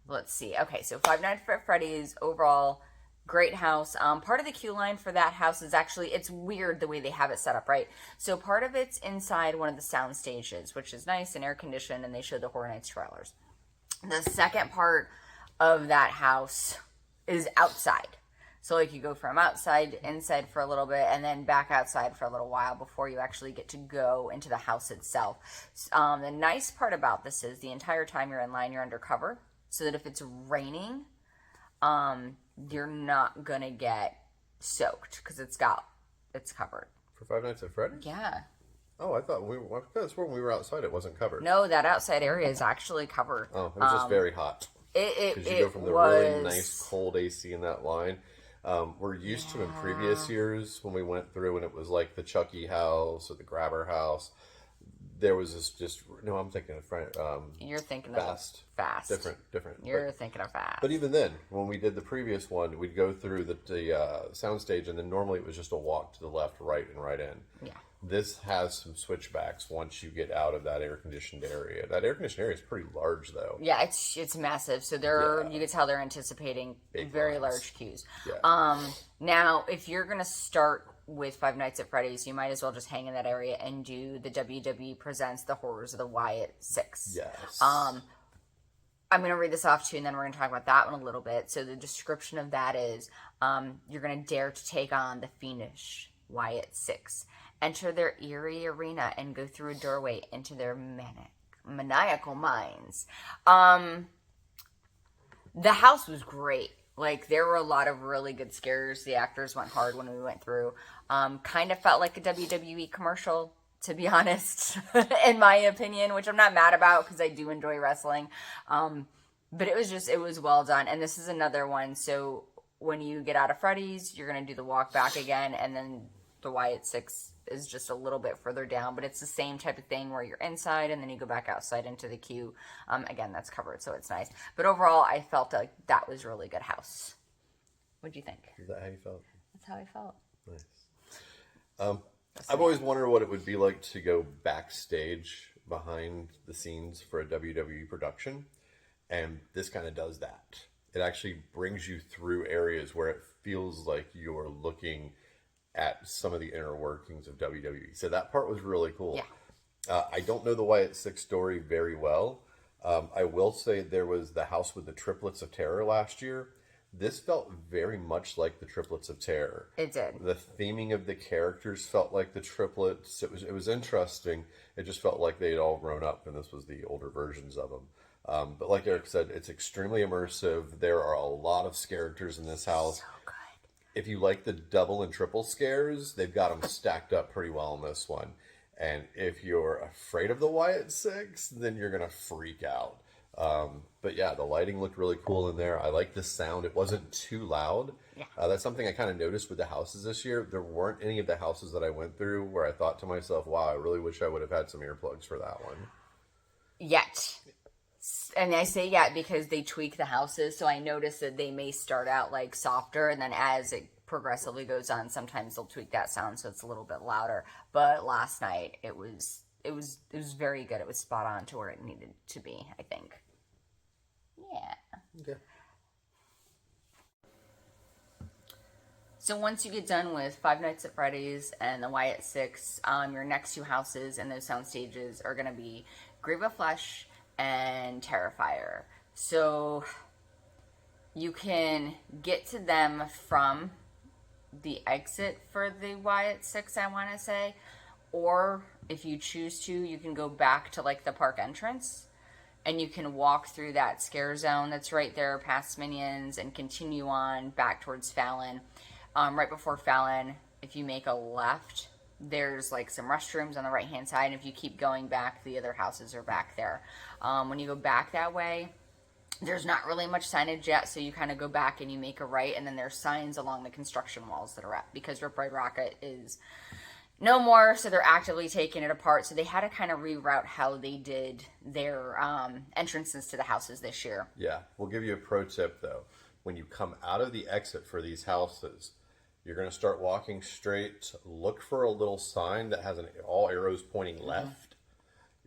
Let's see. Okay, so Five Nights at Freddy's overall. Great house. Part of the queue line for that house is actually, it's weird the way they have it set up, right? So part of it's inside one of the sound stages, which is nice and air conditioned, and they show the Horror Nights trailers. The second part of that house is outside. So like you go from outside, inside for a little bit, and then back outside for a little while before you actually get to go into the house itself. The nice part about this is the entire time you're in line, you're undercover, so that if it's raining, you're not gonna get soaked because it's covered. For Five Nights at Freddy's? Yeah. Oh, I thought that's when we were outside. It wasn't covered. No, that outside area is actually covered. Oh, it was just very hot. Because you go from the really nice cold AC in that line. We're used to in previous years when we went through and it was like the Chucky house or the Grabber house. There was I'm thinking of you're thinking Fast. of Fast. Different. You're thinking of Fast. But even then, when we did the previous one, we'd go through the soundstage, and then normally it was just a walk to the left, right, and right in. Yeah. This has some switchbacks once you get out of that air-conditioned area. That air-conditioned area is pretty large, though. Yeah, it's massive. So you can tell they're anticipating very large queues. Yeah. Now, if you're going to start with Five Nights at Freddy's, you might as well just hang in that area and do the WWE Presents The Horrors of the Wyatt 6. Yes. I'm going to read this off to you, and then we're going to talk about that one a little bit. So the description of that is, you're going to dare to take on the fiendish Wyatt 6. Enter their eerie arena and go through a doorway into their maniacal minds. The house was great. Like, there were a lot of really good scares. The actors went hard when we went through. Kind of felt like a WWE commercial, to be honest, in my opinion, which I'm not mad about because I do enjoy wrestling. But it was well done. And this is another one. So when you get out of Freddy's, you're going to do the walk back again. And then the Wyatt 6 is just a little bit further down. But it's the same type of thing where you're inside and then you go back outside into the queue. Again, that's covered, so it's nice. But overall, I felt like that was a really good house. What'd you think? Is that how you felt? That's how I felt. Nice. I've always wondered what it would be like to go backstage behind the scenes for a WWE production, and this kind of does that. It actually brings you through areas where it feels like you're looking at some of the inner workings of WWE. So that part was really cool. Yeah. I don't know the Wyatt 6 story very well. I will say there was the house with the Triplets of Terror last year. This felt very much like the Triplets of Terror. It did. The theming of the characters felt like the triplets. It was interesting. It just felt like they'd all grown up, and this was the older versions of them. But like Eric said, it's extremely immersive. There are a lot of characters in this house. So good. If you like the double and triple scares, they've got them stacked up pretty well in this one. And if you're afraid of the Wyatt 6, then you're going to freak out. But yeah, the lighting looked really cool in there. I like the sound. It wasn't too loud. Yeah. That's something I kind of noticed with the houses this year. There weren't any of the houses that I went through where I thought to myself, wow, I really wish I would have had some earplugs for that one. Yet. And I say yet because they tweak the houses, so I noticed that they may start out like softer, and then as it progressively goes on, sometimes they'll tweak that sound so it's a little bit louder. But last night it was very good. It was spot on to where it needed to be, I think. Yeah. Okay. So once you get done with Five Nights at Freddy's and the Wyatt 6, your next two houses and those sound stages are going to be Grave of Flesh and Terrifier. So you can get to them from the exit for the Wyatt 6, I want to say, or if you choose to, you can go back to like the park entrance and you can walk through that scare zone that's right there past Minions and continue on back towards Fallon. Right before Fallon, if you make a left, there's like some restrooms on the right hand side, and if you keep going back, the other houses are back there. When you go back that way, There's not really much signage yet, so you kind of go back and you make a right, and then there's signs along the construction walls that are up, because Rip Ride Rocket is no more, so they're actively taking it apart. So they had to kind of reroute how they did their entrances to the houses this year. Yeah, we'll give you a pro tip though. When you come out of the exit for these houses, you're going to start walking straight. Look for a little sign that has all arrows pointing left.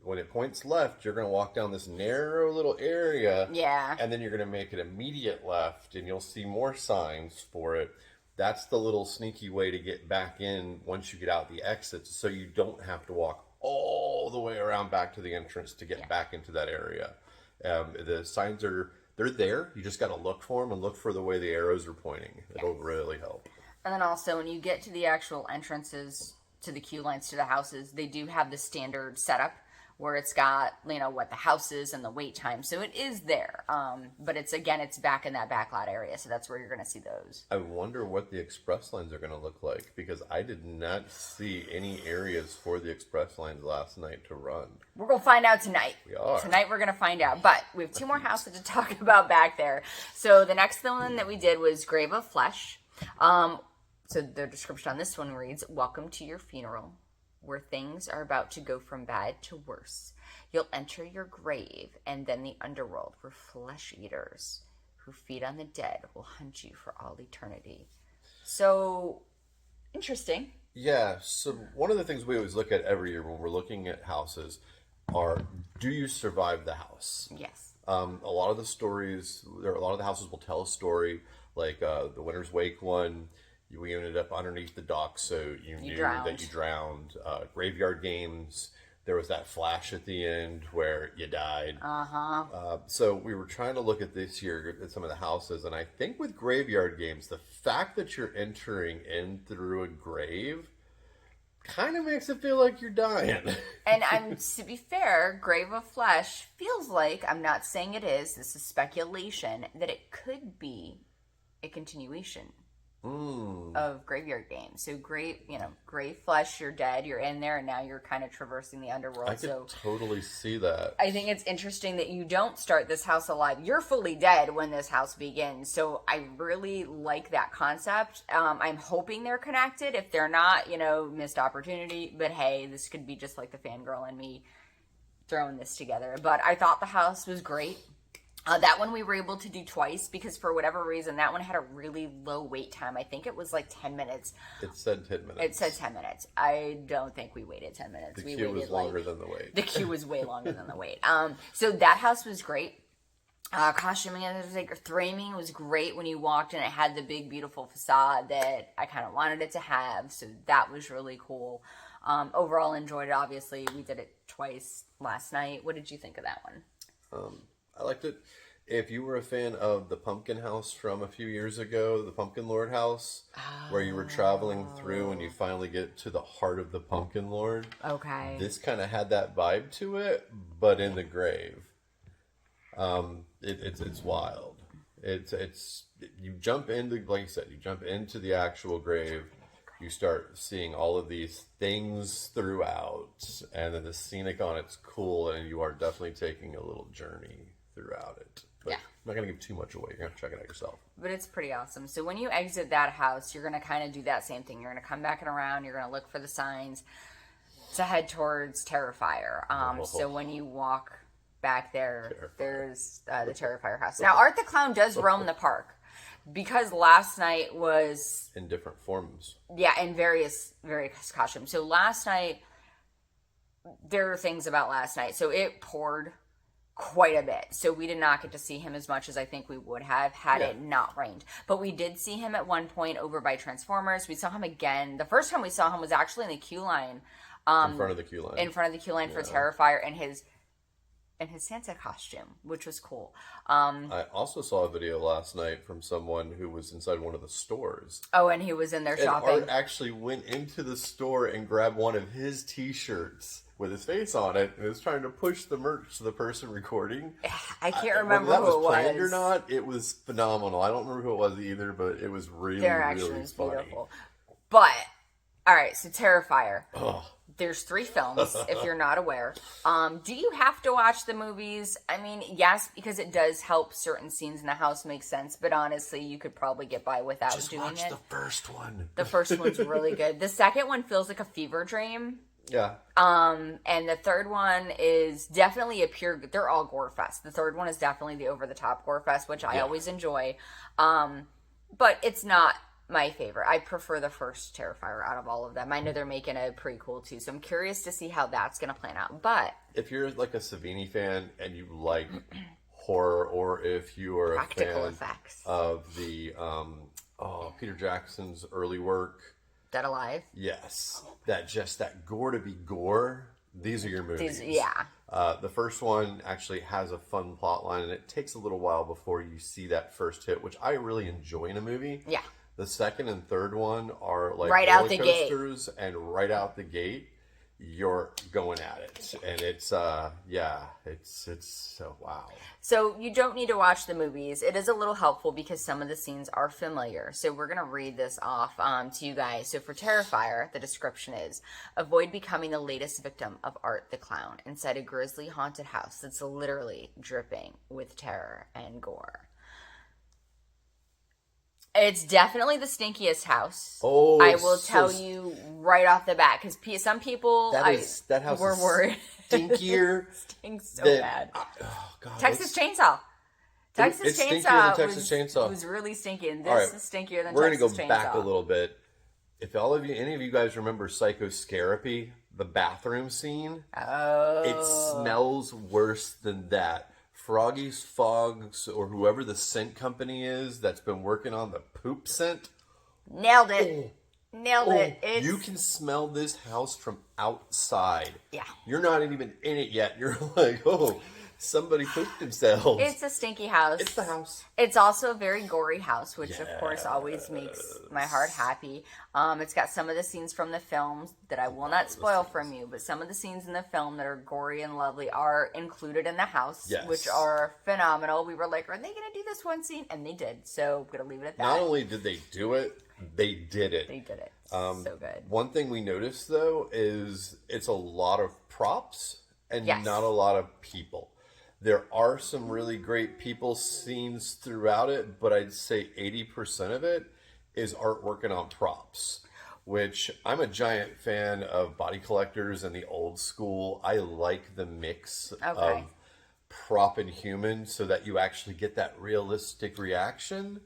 When it points left, you're going to walk down this narrow little area. Yeah. And then you're going to make an immediate left, and you'll see more signs for it. That's the little sneaky way to get back in once you get out the exits, so you don't have to walk all the way around back to the entrance to get back into that area. The signs they're there. You just got to look for them and look for the way the arrows are pointing. It'll really help. And then also, when you get to the actual entrances to the queue lines to the houses, they do have the standard setup where it's got, what the house is and the wait time. So it is there. But it's back in that backlot area. So that's where you're going to see those. I wonder what the express lines are going to look like, because I did not see any areas for the express lines last night to run. We're going to find out tonight. We are. Tonight we're going to find out. But we have 2 more houses to talk about back there. So the next one that we did was Grave of Flesh. So the description on this one reads, "Welcome to your funeral, where things are about to go from bad to worse. You'll enter your grave, and then the underworld, where flesh eaters who feed on the dead will hunt you for all eternity." So, interesting. Yeah, so one of the things we always look at every year when we're looking at houses are, do you survive the house? Yes. A lot of the houses will tell a story, like the Winter's Wake one. We ended up underneath the dock, so you knew that you drowned. Graveyard Games, there was that flash at the end where you died. So we were trying to look at this year at some of the houses, and I think with Graveyard Games, the fact that you're entering in through a grave kind of makes it feel like you're dying. And to be fair, Grave of Flesh feels like, I'm not saying it is, this is speculation, that it could be a continuation of Graveyard Games. So grave flesh, you're dead, you're in there, and now you're kind of traversing the underworld. I could totally see that. I think it's interesting that you don't start this house alive. You're fully dead when this house begins. So I really like that concept. I'm hoping they're connected. If they're not, missed opportunity. But hey, this could be just like the fangirl and me throwing this together. But I thought the house was great. That one we were able to do twice, because for whatever reason, that one had a really low wait time. I think it was like 10 minutes. It said 10 minutes. It said 10 minutes. I don't think we waited 10 minutes. The queue was longer than the wait. The queue was way longer than the wait. So that house was great. Costuming and framing was great when you walked in. It had the big, beautiful facade that I kind of wanted it to have. So that was really cool. Overall, enjoyed it. Obviously, we did it twice last night. What did you think of that one? I liked it. If you were a fan of the Pumpkin House from a few years ago, the Pumpkin Lord House, where you were traveling through and you finally get to the heart of the Pumpkin Lord. Okay. This kind of had that vibe to it, but in the grave. It's wild. You jump into, like you said, you jump into the actual grave. You start seeing all of these things throughout, and then the scenic on it's cool, and you are definitely taking a little journey throughout it. But I'm not going to give too much away. You're going to have to check it out yourself. But it's pretty awesome. So when you exit that house, you're going to kind of do that same thing. You're going to come back and around. You're going to look for the signs to head towards Terrifier. So when you walk back there, there's the Terrifier house. Now, Art the Clown does roam the park, because last night was... in different forms. Yeah, in various costumes. So last night, there are things about last night. So it poured quite a bit. So we did not get to see him as much as I think we would have had it not rained. But we did see him at one point over by Transformers. We saw him again. The first time we saw him was actually in the queue line. In front of the queue line. In front of the queue line for Terrifier in his Santa costume, which was cool. I also saw a video last night from someone who was inside one of the stores. Oh, and he was in there shopping. And Art actually went into the store and grabbed one of his t-shirts with his face on it and was trying to push the merch to the person recording. I can't remember whether that who was it planned was. or not. It was phenomenal. I don't remember who it was either, but it was really, Their action really was funny. beautiful. But, all right, so Terrifier. Ugh. There's 3 films, if you're not aware. Do you have to watch the movies? I mean, yes, because it does help certain scenes in the house make sense, but honestly, you could probably get by without Just doing watch it. the first one. The first one's really good. The second one feels like a fever dream. Yeah. And the third one is definitely they're all gore fest. The third one is definitely the over-the-top gore fest, which I always enjoy. But it's not my favorite. I prefer the first Terrifier out of all of them. I know they're making a prequel too, so I'm curious to see how that's going to plan out. But if you're like a Savini fan and you like horror, or if you are practical a fan effects, of the Peter Jackson's early work, Dead Alive, yes, that gore to be gore. These are your movies. yeah. The first one actually has a fun plot line, and it takes a little while before you see that first hit, which I really enjoy in a movie. Yeah. The second and third one are like Right out the gate. coasters, and right out the gate, you're going at it, and it's wow. So you don't need to watch the movies. It is a little helpful because some of the scenes are familiar. So we're going to read this off to you guys. So for Terrifier, the description is, avoid becoming the latest victim of Art the Clown inside a grisly haunted house that's literally dripping with terror and gore. It's definitely the stinkiest house. Oh, I will tell you right off the bat, because some people that house were is worried. Stinkier. Stinks so than- bad. oh God, Texas Chainsaw. It's stinkier than Texas Chainsaw. was really stinky, and this All right, is stinkier than We're Texas gonna Chainsaw. go back a little bit. If any of you guys remember Psycho Scarapy, the bathroom scene, it smells worse than that. Froggy's Fogs, or whoever the scent company is that's been working on the poop scent. Nailed it. Nailed it. You can smell this house from outside. Yeah. You're not even in it yet. You're like, oh, somebody pooped themselves. It's a stinky house. It's the house. It's also a very gory house, which of course always makes my heart happy. It's got some of the scenes from the films that I will not spoil from you, but some of the scenes in the film that are gory and lovely are included in the house, which are phenomenal. We were like, are they going to do this one scene? And they did. So I'm going to leave it at that. Not only did they do it, they did it. They did it. So good. One thing we noticed, though, is it's a lot of props and not a lot of people. There are some really great people scenes throughout it, but I'd say 80% of it is artwork and on props, which I'm a giant fan of body collectors and the old school. I like the mix of prop and human so that you actually get that realistic reaction.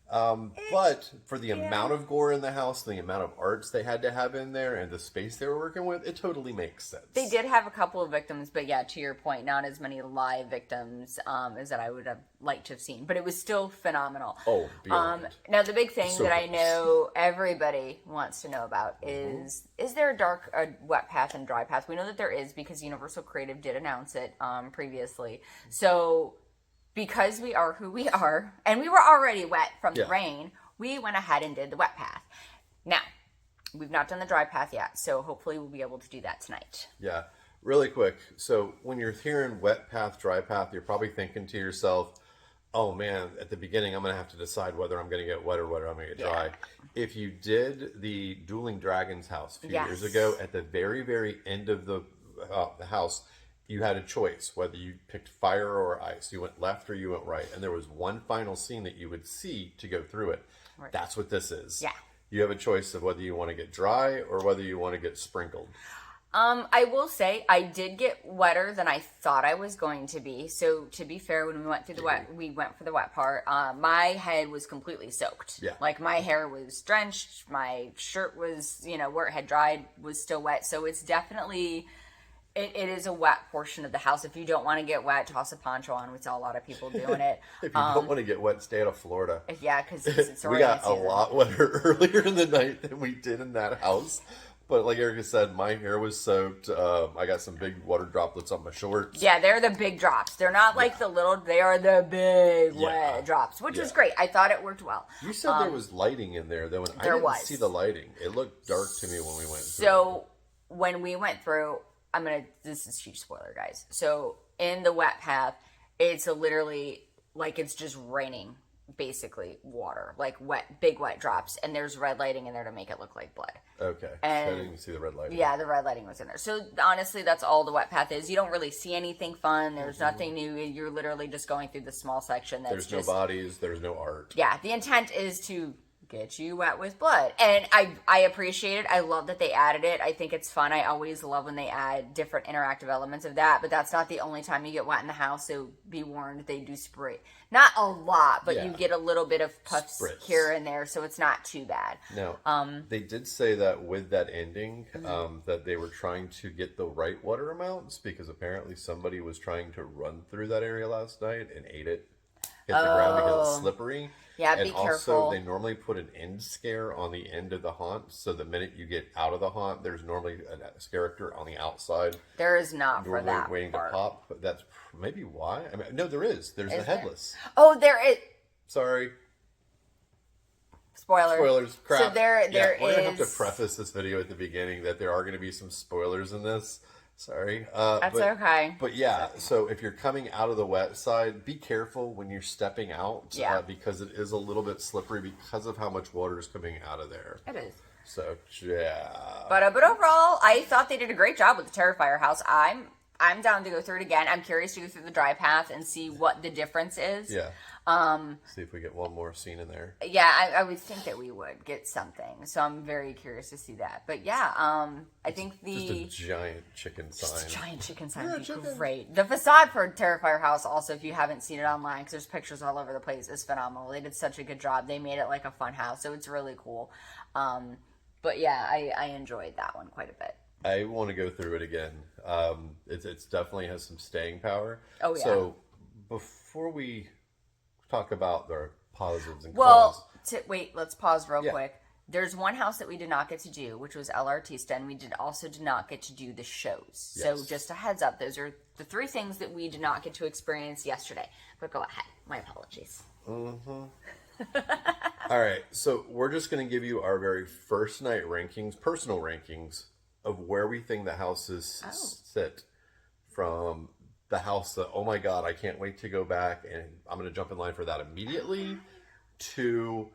But for the amount of gore in the house, the amount of arts they had to have in there, and the space they were working with, it totally makes sense. They did have a couple of victims, but yeah, to your point, not as many live victims as that I would have liked to have seen. But it was still phenomenal. Oh, beyond. Now the big thing So that I gross. know everybody wants to know about is there a wet path and dry path? We know that there is because Universal Creative did announce it previously. So because we are who we are, and we were already wet from the rain, we went ahead and did the wet path. Now, we've not done the dry path yet, so hopefully we'll be able to do that tonight. Yeah, really quick. So when you're hearing wet path, dry path, you're probably thinking to yourself, oh man, at the beginning I'm going to have to decide whether I'm going to get wet or whether I'm going to get dry. If you did the Dueling Dragons house a few years ago, at the very, very end of the house, you had a choice whether you picked fire or ice. You went left or you went right. And there was one final scene that you would see to go through it. Right. That's what this is. Yeah. You have a choice of whether you want to get dry or whether you want to get sprinkled. I will say I did get wetter than I thought I was going to be. So to be fair, when we went through we went for the wet part. My head was completely soaked. Yeah. Like my hair was drenched. My shirt was, where it had dried was still wet. So it's definitely... It is a wet portion of the house. If you don't want to get wet, toss a poncho on. We saw a lot of people doing it. If you don't want to get wet, stay out of Florida. Yeah, because it's we got a lot wetter earlier in the night than we did in that house. But like Erica said, my hair was soaked. I got some big water droplets on my shorts. Yeah, they're the big drops. They're not like the little, they are the big wet drops, which was great. I thought it worked well. You said there was lighting in there, though, and I didn't see the lighting. It looked dark to me when we went through. So when we went through... this is huge spoiler, guys. So in the wet path, it's literally like it's just raining basically water, like big wet drops, and there's red lighting in there to make it look like blood. Okay. And I didn't even see the red lighting. Yeah, the red lighting was in there. So honestly, that's all the wet path is. You don't really see anything fun. There's nothing new. You're literally just going through the small section. There's no bodies. There's no art. Yeah, the intent is to get you wet with blood. And I appreciate it. I love that they added it. I think it's fun. I always love when they add different interactive elements of that, but that's not the only time you get wet in the house, so be warned, they do spray. Not a lot, but you get a little bit of puffs here and there, so it's not too bad. Now, they did say that with that ending, that they were trying to get the right water amounts, because apparently somebody was trying to run through that area last night and ate it, hit the ground because it's slippery. Yeah, and be careful. Also, they normally put an end scare on the end of the haunt, so the minute you get out of the haunt, there's normally a character on the outside. There is not for that waiting part. to pop, but that's maybe why. I mean, no, there is. There's the headless. Oh, there is. Sorry. Spoilers. Crap. So there We're is. gonna have to preface this video at the beginning that there are going to be some spoilers in this. Sorry. That's okay. But yeah, so if you're coming out of the wet side, be careful when you're stepping out. Yeah. Because it is a little bit slippery because of how much water is coming out of there. It is. So yeah. But overall, I thought they did a great job with the Terrifier house. I'm down to go through it again. I'm curious to go through the dry path and see what the difference is. Yeah. See if we get one more scene in there. Yeah, I would think that we would get something. So I'm very curious to see that. But yeah, I think Just a giant chicken sign. Giant chicken sign would be great. The facade for Terrifier House, also, if you haven't seen it online, because there's pictures all over the place, is phenomenal. They did such a good job. They made it like a fun house, so it's really cool. But yeah, I enjoyed that one quite a bit. I want to go through it again. It's definitely has some staying power. Oh, yeah. So before we talk about the positives and Well, cons. wait, let's pause real quick. There's one house that we did not get to do, which was El Artista, and we did not get to do the shows. Yes. So just a heads up, those are the three things that we did not get to experience yesterday. But go ahead. My apologies. All right, so we're just going to give you our very first night rankings, personal rankings of where we think the houses sit from the house that, oh my God, I can't wait to go back and I'm going to jump in line for that immediately, to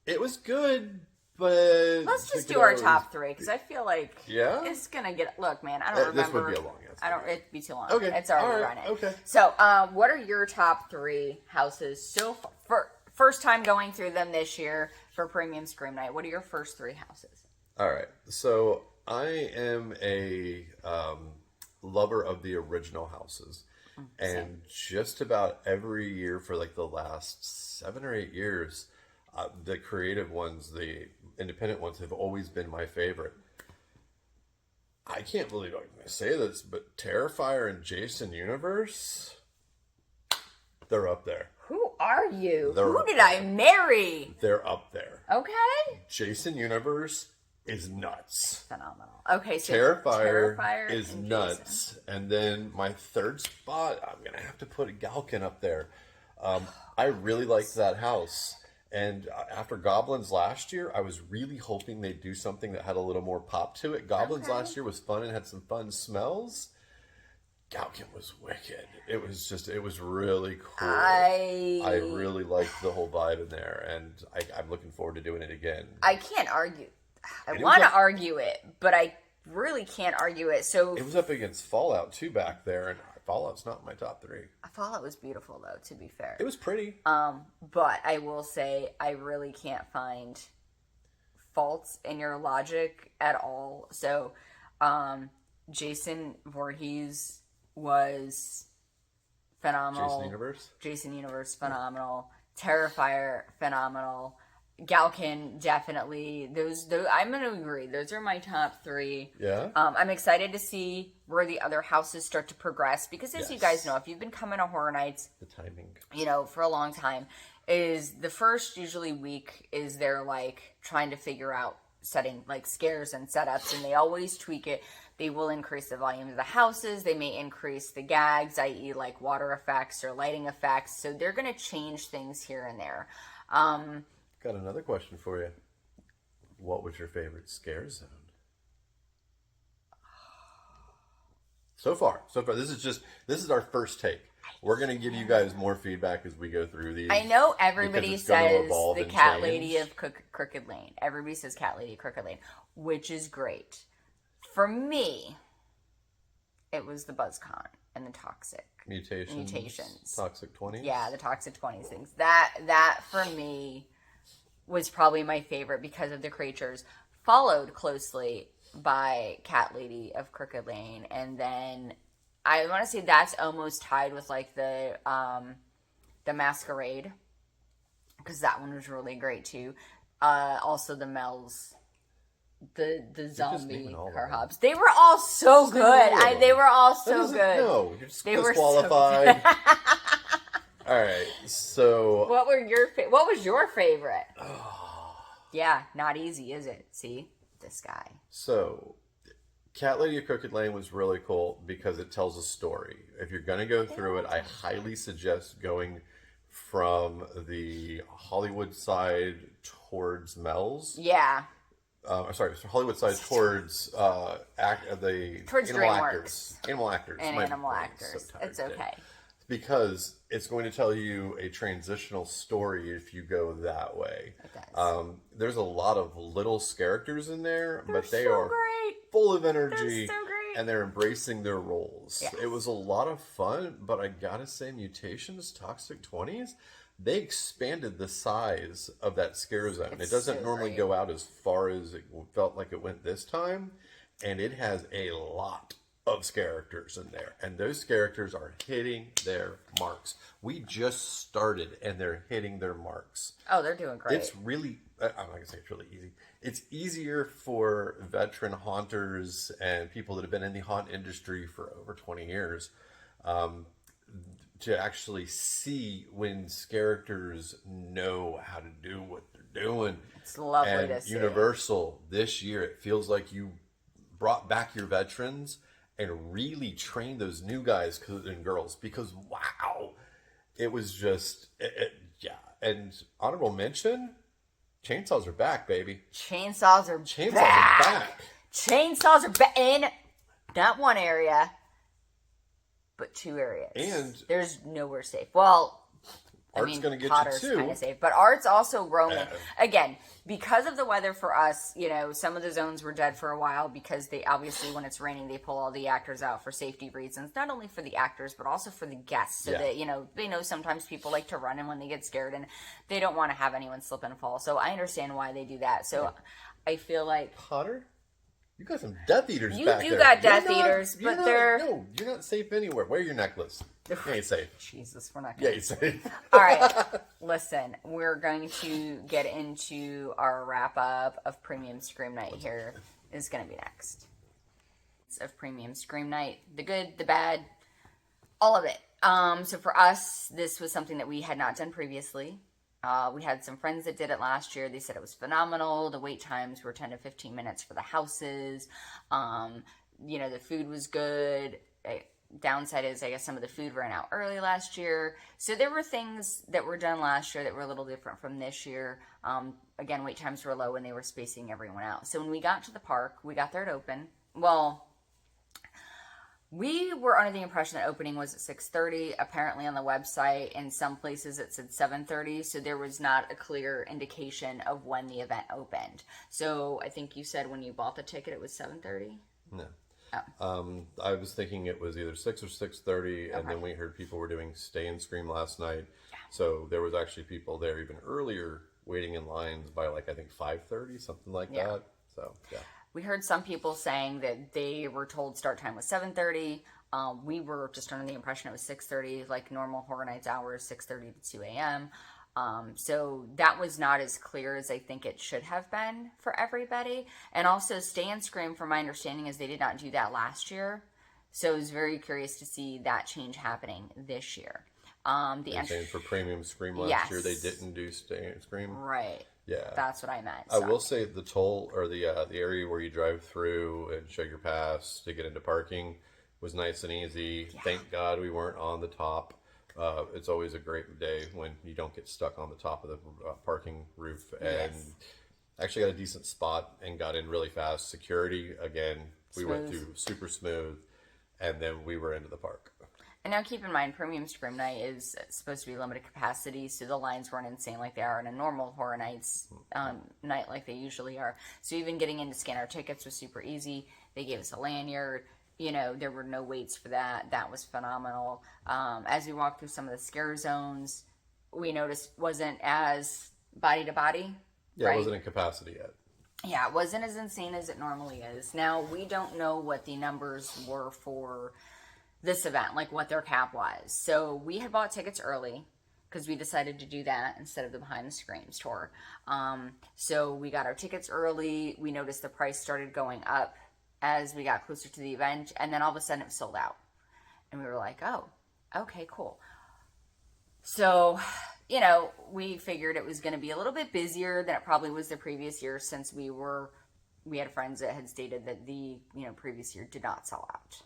it was good, but Let's just do our top three, because I feel like it's going to get, look, man, I don't remember. This would be a long answer. It'd be too long. Okay. It's already All right. running. Okay. So, what are your top three houses so far? First time going through them this year for Premium Scream Night. What are your first three houses? All right, so I am a lover of the original houses, and just about every year for like the last 7 or 8 years, the creative ones, the independent ones, have always been my favorite. I can't believe I'm going to say this, but Terrifier and Jason Universe, they're up there. Who are you? They're Who did I marry? They're up there. Okay. Jason Universe is nuts. Phenomenal. Okay, so Terrifier is and nuts. Jason. And then my third spot, I'm going to have to put a Galkin up there. I really liked that house. And after Goblins last year, I was really hoping they'd do something that had a little more pop to it. Goblins last year was fun and had some fun smells. Galkin was wicked. It was really cool. I really liked the whole vibe in there, and I'm looking forward to doing it again. I can't argue. I want to argue it, but I really can't argue it. So it was up against Fallout too back there, and Fallout's not in my top 3. Fallout was beautiful, though, to be fair. It was pretty. But I will say I really can't find faults in your logic at all. So, Jason Voorhees was phenomenal. Jason Universe, phenomenal. Terrifier, phenomenal. Galkin, definitely. Those I'm going to agree. Those are my top 3. Yeah. I'm excited to see where the other houses start to progress, because as you guys know, if you've been coming to Horror Nights, the timing, for a long time, is the first usually week is they're like trying to figure out setting like scares and setups, and they always tweak it. They will increase the volume of the houses. They may increase the gags, i.e. like water effects or lighting effects. So they're going to change things here and there. Got another question for you. What was your favorite scare zone? So far, this is our first take. We're gonna give you guys more feedback as we go through these. I know everybody because it's gonna says evolve the and cat change. lady of Crooked Lane. Everybody says cat lady of Crooked Lane, which is great. For me, it was the BuzzCon and the toxic mutations. Toxic 20s. Yeah, the toxic 20s things. That for me was probably my favorite because of the creatures, followed closely by Cat Lady of Crooked Lane, and then I want to say that's almost tied with like the Masquerade, because that one was really great too. Also the Mel's, the zombie car hops. They were all so good. They were all so good. No, you're just They were disqualified. All right, so What was your favorite? Yeah, not easy, is it? See, this guy. So, Cat Lady of Crooked Lane was really cool because it tells a story. If you're going to go through it, I highly suggest going from the Hollywood side towards Mel's. Yeah. Sorry, Hollywood side towards Towards animal actors. Animal actors. And My animal brain's actors. so tired It's today. okay. Because it's going to tell you a transitional story if you go that way. It does. There's a lot of little characters in there, but they so are great. full of energy. They're so great. And they're embracing their roles. Yes. It was a lot of fun, but I gotta say, Mutations, Toxic 20s, they expanded the size of that scare zone. It's it doesn't so normally great. go out as far as it felt like it went this time, and it has a lot of characters in there, and those characters are hitting their marks. We just started, and they're hitting their marks. Oh, they're doing great. It's really, I'm not going to say it's really easy. It's easier for veteran haunters and people that have been in the haunt industry for over 20 years to actually see when characters know how to do what they're doing. It's lovely and to see. Universal, this year, it feels like you brought back your veterans and really trained those new guys and girls, because wow, it was just, yeah. And honorable mention, chainsaws are back, baby. Chainsaws are back. Chainsaws are back in not one area, but two areas. And there's nowhere safe. Well, Art's gonna get you Potter's too. kind of safe, but Art's also roaming. Again, because of the weather for us, some of the zones were dead for a while because they obviously, when it's raining, they pull all the actors out for safety reasons. Not only for the actors, but also for the guests, so that they know sometimes people like to run, and when they get scared, and they don't want to have anyone slip and fall. So I understand why they do that. So I feel like Potter, you got some Death Eaters You back do there. got You're Death not- Eaters, you're but not- they're- No, you're not safe anywhere. Wear your necklace. You ain't safe. Jesus, we're not Yeah, going you're safe. All right, listen, we're going to get into our wrap up of Premium Scream Night. Here is going to be next. Of Premium Scream Night, the good, the bad, all of it. So for us, this was something that we had not done previously. We had some friends that did it last year. They said it was phenomenal. The wait times were 10 to 15 minutes for the houses. The food was good. Downside is, I guess, some of the food ran out early last year. So there were things that were done last year that were a little different from this year. Again, wait times were low and they were spacing everyone out. So when we got to the park, we got there at open. Well, we were under the impression that opening was at 6:30. Apparently on the website, in some places it said 7:30. So there was not a clear indication of when the event opened. So I think you said when you bought the ticket, it was 7:30? No. Oh. I was thinking it was either 6 or 6:30, and then we heard people were doing Stay and Scream last night. Yeah. So there was actually people there even earlier waiting in lines by I think 5:30, something like that. So, yeah. We heard some people saying that they were told start time was 7:30. We were just under the impression it was 6:30, like normal Horror Nights hours, 6:30 to 2 a.m. So that was not as clear as I think it should have been for everybody. And also Stay and Scream, from my understanding, is they did not do that last year. So I was very curious to see that change happening this year. You're saying for Premium Scream last year, they didn't do Stay and Scream? Right. Yeah. That's what I meant. I will say the toll, or the area where you drive through and show your pass to get into parking, was nice and easy. Yeah. Thank God we weren't on the top. It's always a great day when you don't get stuck on the top of the parking roof. And actually got a decent spot and got in really fast. Security, again, we went through super smooth. and then we were into the park. And now keep in mind, Premium Scream Night is supposed to be limited capacity, so the lines weren't insane like they are in a normal Horror Nights night like they usually are. So even getting in to scan our tickets was super easy. They gave us a lanyard. You know, there were no waits for that. That was phenomenal. As we walked through some of the scare zones, we noticed wasn't as body to body. Yeah, right? It wasn't in capacity yet. Yeah, it wasn't as insane as it normally is. Now, we don't know what the numbers were for this event, like what their cap was. So we had bought tickets early because we decided to do that instead of the Behind the Screams tour. So we got our tickets early. We noticed the price started going up as we got closer to the event, and then all of a sudden it was sold out. And we were like, oh, okay, cool. So, you know, we figured it was going to be a little bit busier than it probably was the previous year, since we had friends that had stated that the previous year did not sell out.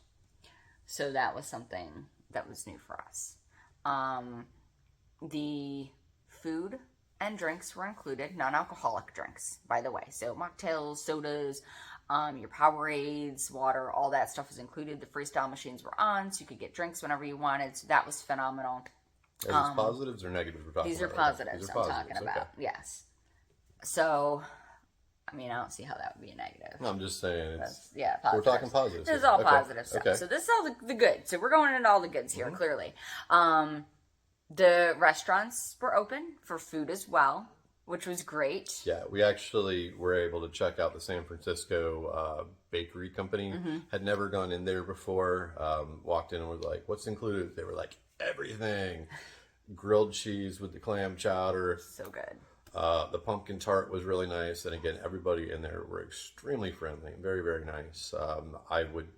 So that was something that was new for us. The food and drinks were included, non-alcoholic drinks, by the way. So mocktails, sodas, your Powerades, water, all that stuff was included. The freestyle machines were on, so you could get drinks whenever you wanted. So that was phenomenal. Are these positives or negatives we're talking These are about? positives I'm talking about. Okay. Yes. So, I mean, I don't see how that would be a negative. No, I'm just saying. Positives. We're talking positives. This is all Okay. positive stuff. Okay. So this is all the good. So we're going into all the goods here, clearly. The restaurants were open for food as well, which was great. Yeah, we actually were able to check out the San Francisco bakery company. Had never gone in there before. Walked in and was like, what's included? They were like, everything. Grilled cheese with the clam chowder. So good. The pumpkin tart was really nice. And again, everybody in there were extremely friendly. Very, very nice. I would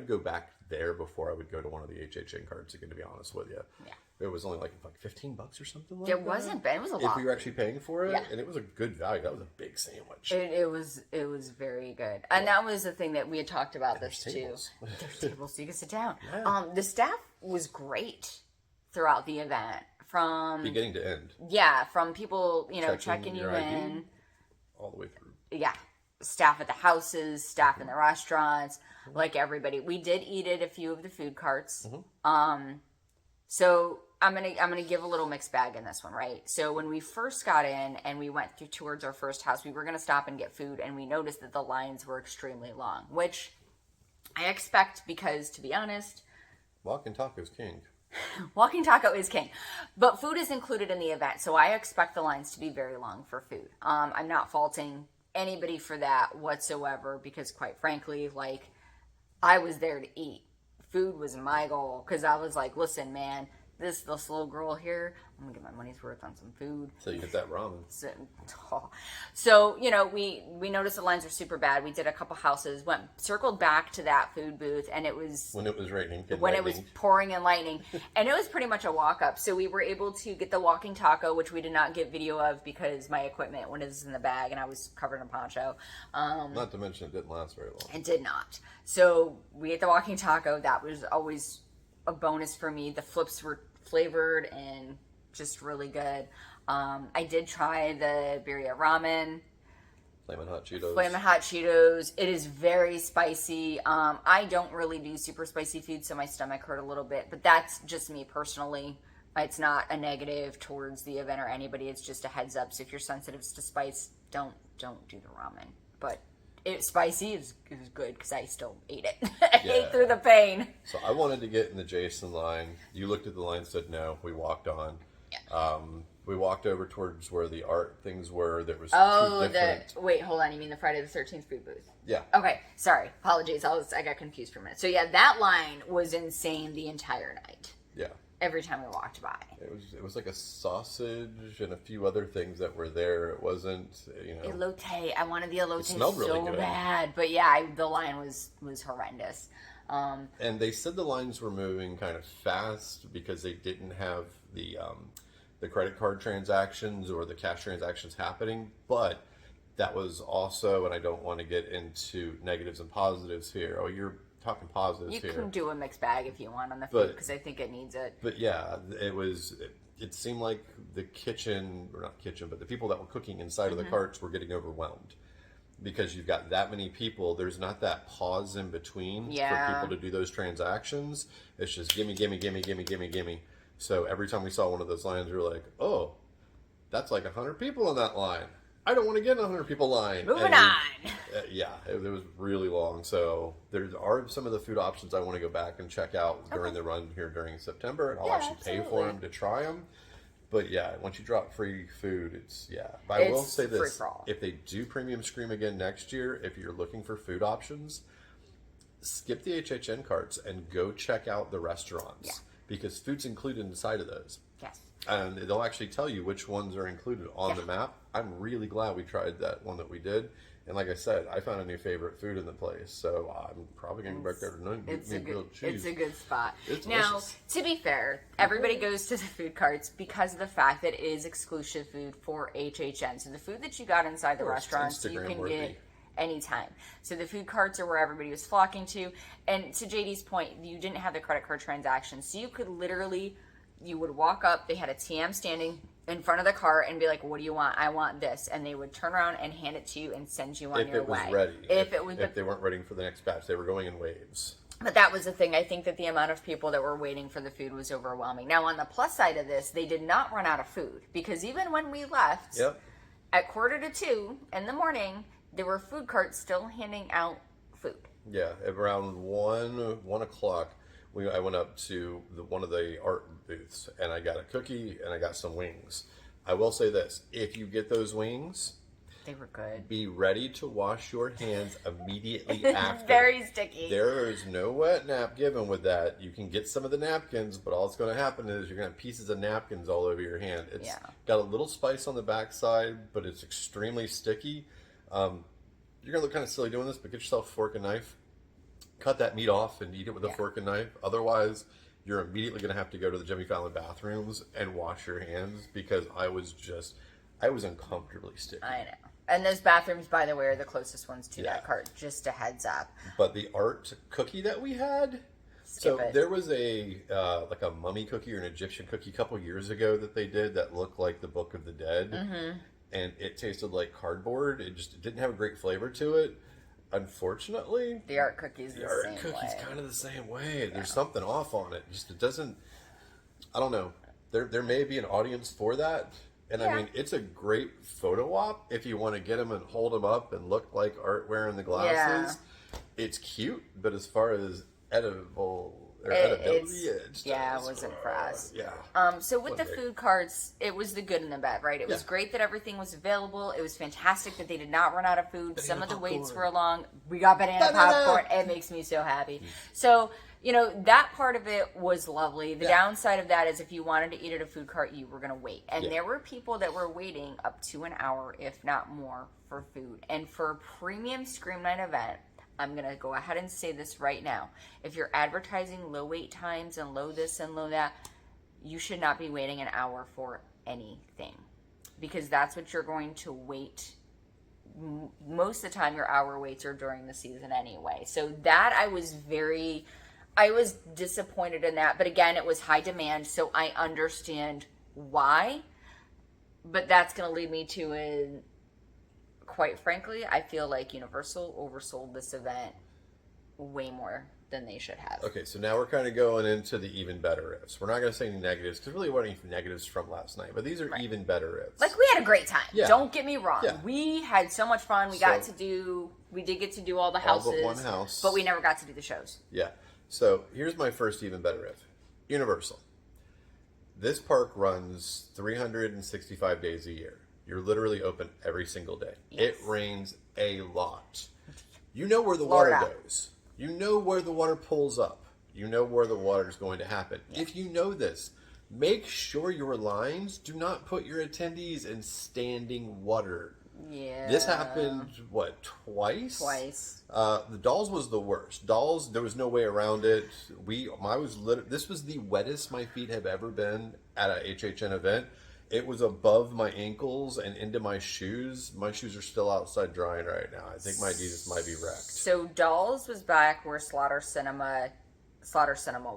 go back there before I would go to one of the HHN cards again, to be honest with you. Yeah. It was only like $15 or something like that. It wasn't bad. It was a lot. If we were actually paying for it, Yeah. and it was a good value. That was a big sandwich. It was very good. And that was the thing that we had talked about this too. tables. There's tables so you can sit down. Yeah. The staff was great throughout the event. From Beginning to end. Yeah, from people, checking Checking you your ID. in. All the way through. Yeah. Staff at the houses, staff in the restaurants, like everybody. We did eat at a few of the food carts. So I'm gonna give a little mixed bag in this one, right? So when we first got in and we went towards our first house, we were gonna stop and get food, and we noticed that the lines were extremely long, which I expect because, to be honest, Walking Taco's king. walking taco is king. But food is included in the event, so I expect the lines to be very long for food. I'm not faulting anybody for that whatsoever, because quite frankly, like, I was there to eat. Food was my goal, because I was like, listen, man, this little girl here, I'm gonna get my money's worth on some food. So you get that ramen. So we noticed the lines were super bad. We did a couple houses, circled back to that food booth, and it was When it was raining. when it was pouring and lightning, and it was pretty much a walk up. So we were able to get the walking taco, which we did not get video of because my equipment was in the bag and I was covered in poncho. Not to mention it didn't last very long. It did not. So we ate the walking taco. That was always a bonus for me. The flips were flavored and just really good. I did try the birria ramen. Flamin' Hot Cheetos. Flamin' Hot Cheetos. It is very spicy. I don't really do super spicy food, so my stomach hurt a little bit. But that's just me personally. It's not a negative towards the event or anybody. It's just a heads up. So if you're sensitive to spice, don't do the ramen. But spicy is good because I still ate it. I ate through the pain. So I wanted to get in the Jason line. You looked at the line, said no. We walked on. Yeah. We walked over towards where the art things were. There was two different. Wait, hold on. You mean the Friday the 13th food booth? Yeah. Okay, sorry. Apologies. I got confused for a minute. So yeah, that line was insane the entire night. Yeah. Every time we walked by. It was like a sausage and a few other things that were there. It wasn't, Elote. I wanted the elote smelled really so good. bad. But yeah, the line was horrendous. And they said the lines were moving kind of fast because they didn't have the credit card transactions or the cash transactions happening. But that was also, and I don't want to get into negatives and positives here. Oh, you're talking positives here. You can do a mixed bag if you want on the food because I think it needs it. But yeah, it seemed like the kitchen, or not kitchen, but the people that were cooking inside of the carts were getting overwhelmed. because you've got that many people. There's not that pause in between Yeah. for people to do those transactions. It's just gimme, gimme, gimme, gimme, gimme, gimme. So every time we saw one of those lines, we were like, oh, that's like 100 people in that line. I don't want to get in a 100 people line. Moving on. Yeah, it was really long. So there are some of the food options I want to go back and check out during the run here during September. And I'll actually pay for them to try them. But yeah, once you drop free food, it's, yeah. But I will say this, free-for-all. if they do Premium Scream again next year, if you're looking for food options, skip the HHN carts and go check out the restaurants. Yeah. Because food's included inside of those. Yes. And they'll actually tell you which ones are included on the map. I'm really glad we tried that one that we did. And like I said, I found a new favorite food in the place. So I'm probably going to go back there tonight and get me grilled cheese. It's a good spot. It's now, delicious. to be fair, everybody goes to the food carts because of the fact that it is exclusive food for HHN. So the food that you got inside the course, restaurants, you Instagram can worthy. get anytime. So the food carts are where everybody was flocking to. And to JD's point, you didn't have the credit card transactions. So you could literally, you would walk up, they had a TM standing in front of the cart and be like, what do you want? I want this. And they would turn around and hand it to you and send you on your way. If it was ready. If they weren't ready for the next batch, they were going in waves. But that was the thing. I think that the amount of people that were waiting for the food was overwhelming. Now, on the plus side of this, they did not run out of food. Because even when we left, at 1:45 in the morning, there were food carts still handing out food. Yeah, at around 1 o'clock, I went up to one of the art booths, and I got a cookie, and I got some wings. I will say this, if you get those wings, they were good. Be ready to wash your hands immediately after. Very sticky. There is no wet nap given with that. You can get some of the napkins, but all that's going to happen is you're going to have pieces of napkins all over your hand. It's got a little spice on the backside, but it's extremely sticky. You're going to look kind of silly doing this, but get yourself a fork and knife. Cut that meat off and eat it with a fork and knife. Otherwise, you're immediately going to have to go to the Jimmy Fallon bathrooms and wash your hands because I was uncomfortably sticky. I know. And those bathrooms, by the way, are the closest ones to that cart. Just a heads up. But the art cookie that we had, there was a like a mummy cookie or an Egyptian cookie a couple years ago that they did that looked like the Book of the Dead, and it tasted like cardboard. It didn't have a great flavor to it. Unfortunately, the art cookie's the art cookie's kind of the same way. There's something off on it. It doesn't. I don't know. There may be an audience for that. And I mean, it's a great photo op if you want to get them and hold them up and look like art wearing the glasses. It's cute, but as far as edibility, it wasn't for us. Yeah. So with the food carts, it was the good and the bad, right? It was great that everything was available. It was fantastic that they did not run out of food. Some of the waits were long. We got banana popcorn. It makes me so happy. So, that part of it was lovely. The downside of that is if you wanted to eat at a food cart, you were going to wait. And there were people that were waiting up to an hour, if not more, for food. And for a premium Scream Night event, I'm going to go ahead and say this right now. If you're advertising low wait times and low this and low that, you should not be waiting an hour for anything. Because that's what you're going to wait. Most of the time, your hour waits are during the season anyway. So that I was disappointed in that, but again, it was high demand, so I understand why. But that's going to lead me to quite frankly, I feel like Universal oversold this event way more than they should have. Okay, so now we're kind of going into the even better ifs. We're not going to say any negatives because really weren't any negatives from last night, but these are even better ifs. Like, we had a great time. Yeah. Don't get me wrong. Yeah. We had so much fun. We did get to do all the houses. All but one house. But we never got to do the shows. Yeah. So here's my first even better if. Universal. This park runs 365 days a year. You're literally open every single day. Yes. It rains a lot. You know where the water goes. You know where the water pulls up. You know where the water is going to happen. Yeah. If you know this, make sure your lines do not put your attendees in standing water. Yeah. This happened, twice? Twice. The Dolls was the worst. Dolls, there was no way around it. This was the wettest my feet have ever been at a HHN event. It was above my ankles and into my shoes. My shoes are still outside drying right now. I think my Adidas might be wrecked. So Dolls was back where Slaughter Cinema was. Slaughter Cinema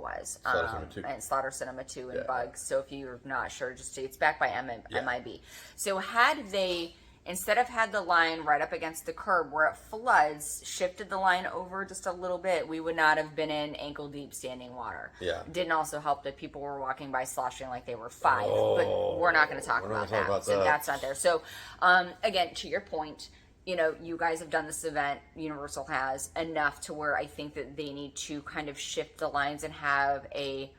2. And Slaughter Cinema 2 and Bugs. So if you're not sure, it's back by MIB. So had they instead of had the line right up against the curb where it floods, shifted the line over just a little bit, we would not have been in ankle deep standing water. Yeah. Didn't also help that people were walking by sloshing like they were 5, but we're not going to talk about that. So that's not there. So again, to your point, you know, you guys have done this event, Universal has, enough to where I think that they need to kind of shift the lines and have a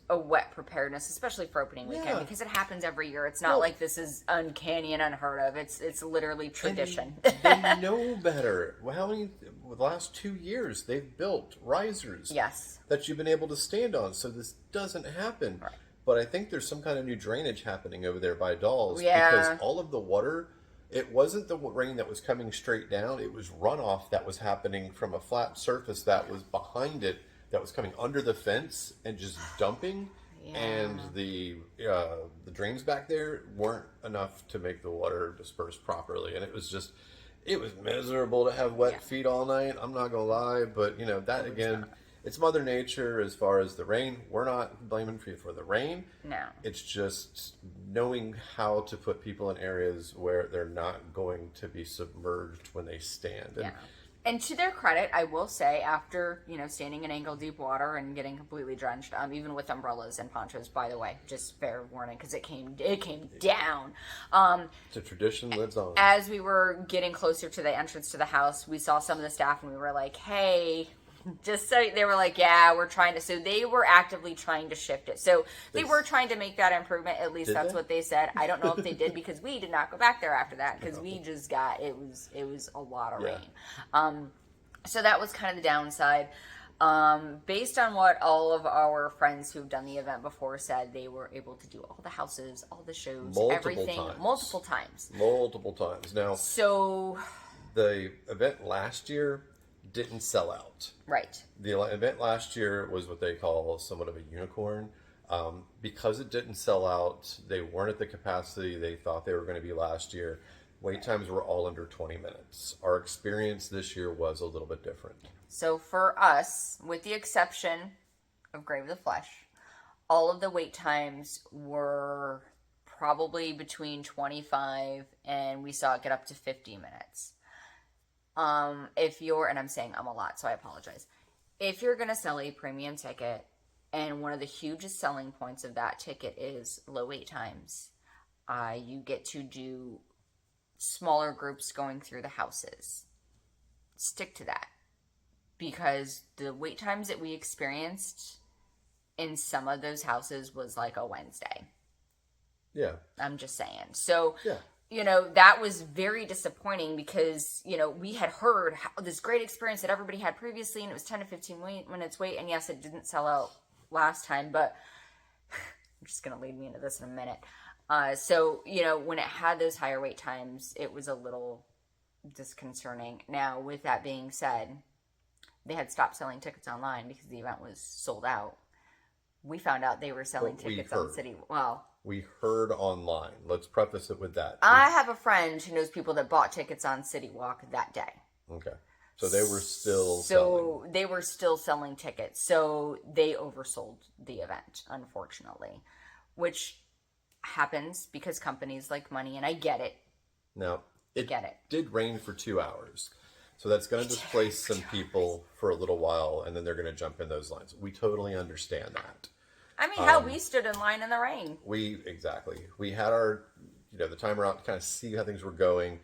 wet preparedness, especially for opening weekend, because it happens every year. It's not like this is uncanny and unheard of. It's literally tradition. They know better. Well, how many, the last 2 years, they've built risers that you've been able to stand on, so this doesn't happen. Right. But I think there's some kind of new drainage happening over there by Dolls, because all of the water, it wasn't the rain that was coming straight down, it was runoff that was happening from a flat surface that was behind it, that was coming under the fence and just dumping, and the drains back there weren't enough to make the water disperse properly, and it was miserable to have wet feet all night. I'm not gonna lie, but that again, it's Mother Nature as far as the rain. We're not blaming you for the rain. No, it's just knowing how to put people in areas where they're not going to be submerged when they stand. And to their credit, I will say, after, standing in ankle deep water and getting completely drenched, even with umbrellas and ponchos, by the way, just fair warning, because it came down. The tradition lives on. As we were getting closer to the entrance to the house, we saw some of the staff and we were like, hey, just so they were like, yeah, we're trying to. So they were actively trying to shift it. So they were trying to make that improvement. At least that's what they said. I don't know if they did, because we did not go back there after that, because we just got it was a lot of rain. So that was kind of the downside. Based on what all of our friends who've done the event before said, they were able to do all the houses, all the shows, everything multiple times. Now, so the event last year didn't sell out. Right. The event last year was what they call somewhat of a unicorn. Because it didn't sell out, they weren't at the capacity they thought they were going to be last year. Wait times were all under 20 minutes. Our experience this year was a little bit different. So for us, with the exception of Grave of the Flesh, all of the wait times were probably between 25 and we saw it get up to 50 minutes. If you're, and I'm saying I'm a lot, so I apologize. If you're going to sell a premium ticket, and one of the hugest selling points of that ticket is low wait times, you get to do smaller groups going through the houses. Stick to that, because the wait times that we experienced in some of those houses was like a Wednesday. Yeah. I'm just saying. So, that was very disappointing, because, we had heard this great experience that everybody had previously, and it was 10 to 15 minutes wait. And yes, it didn't sell out last time, but I'm just going to lead me into this in a minute. So, when it had those higher wait times, it was a little disconcerting. Now, with that being said, they had stopped selling tickets online because the event was sold out. We found out they were selling tickets on City. Well, we heard online. Let's preface it with that. I have a friend who knows people that bought tickets on City Walk that day. Okay. So they were still selling. They were still selling tickets. So they oversold the event, unfortunately, which happens because companies like money, and I get it. Now, it did rain for 2 hours. So that's going to displace some people for a little while, and then they're going to jump in those lines. We totally understand that. I mean, how we stood in line in the rain. We had our, the timer out to kind of see how things were going.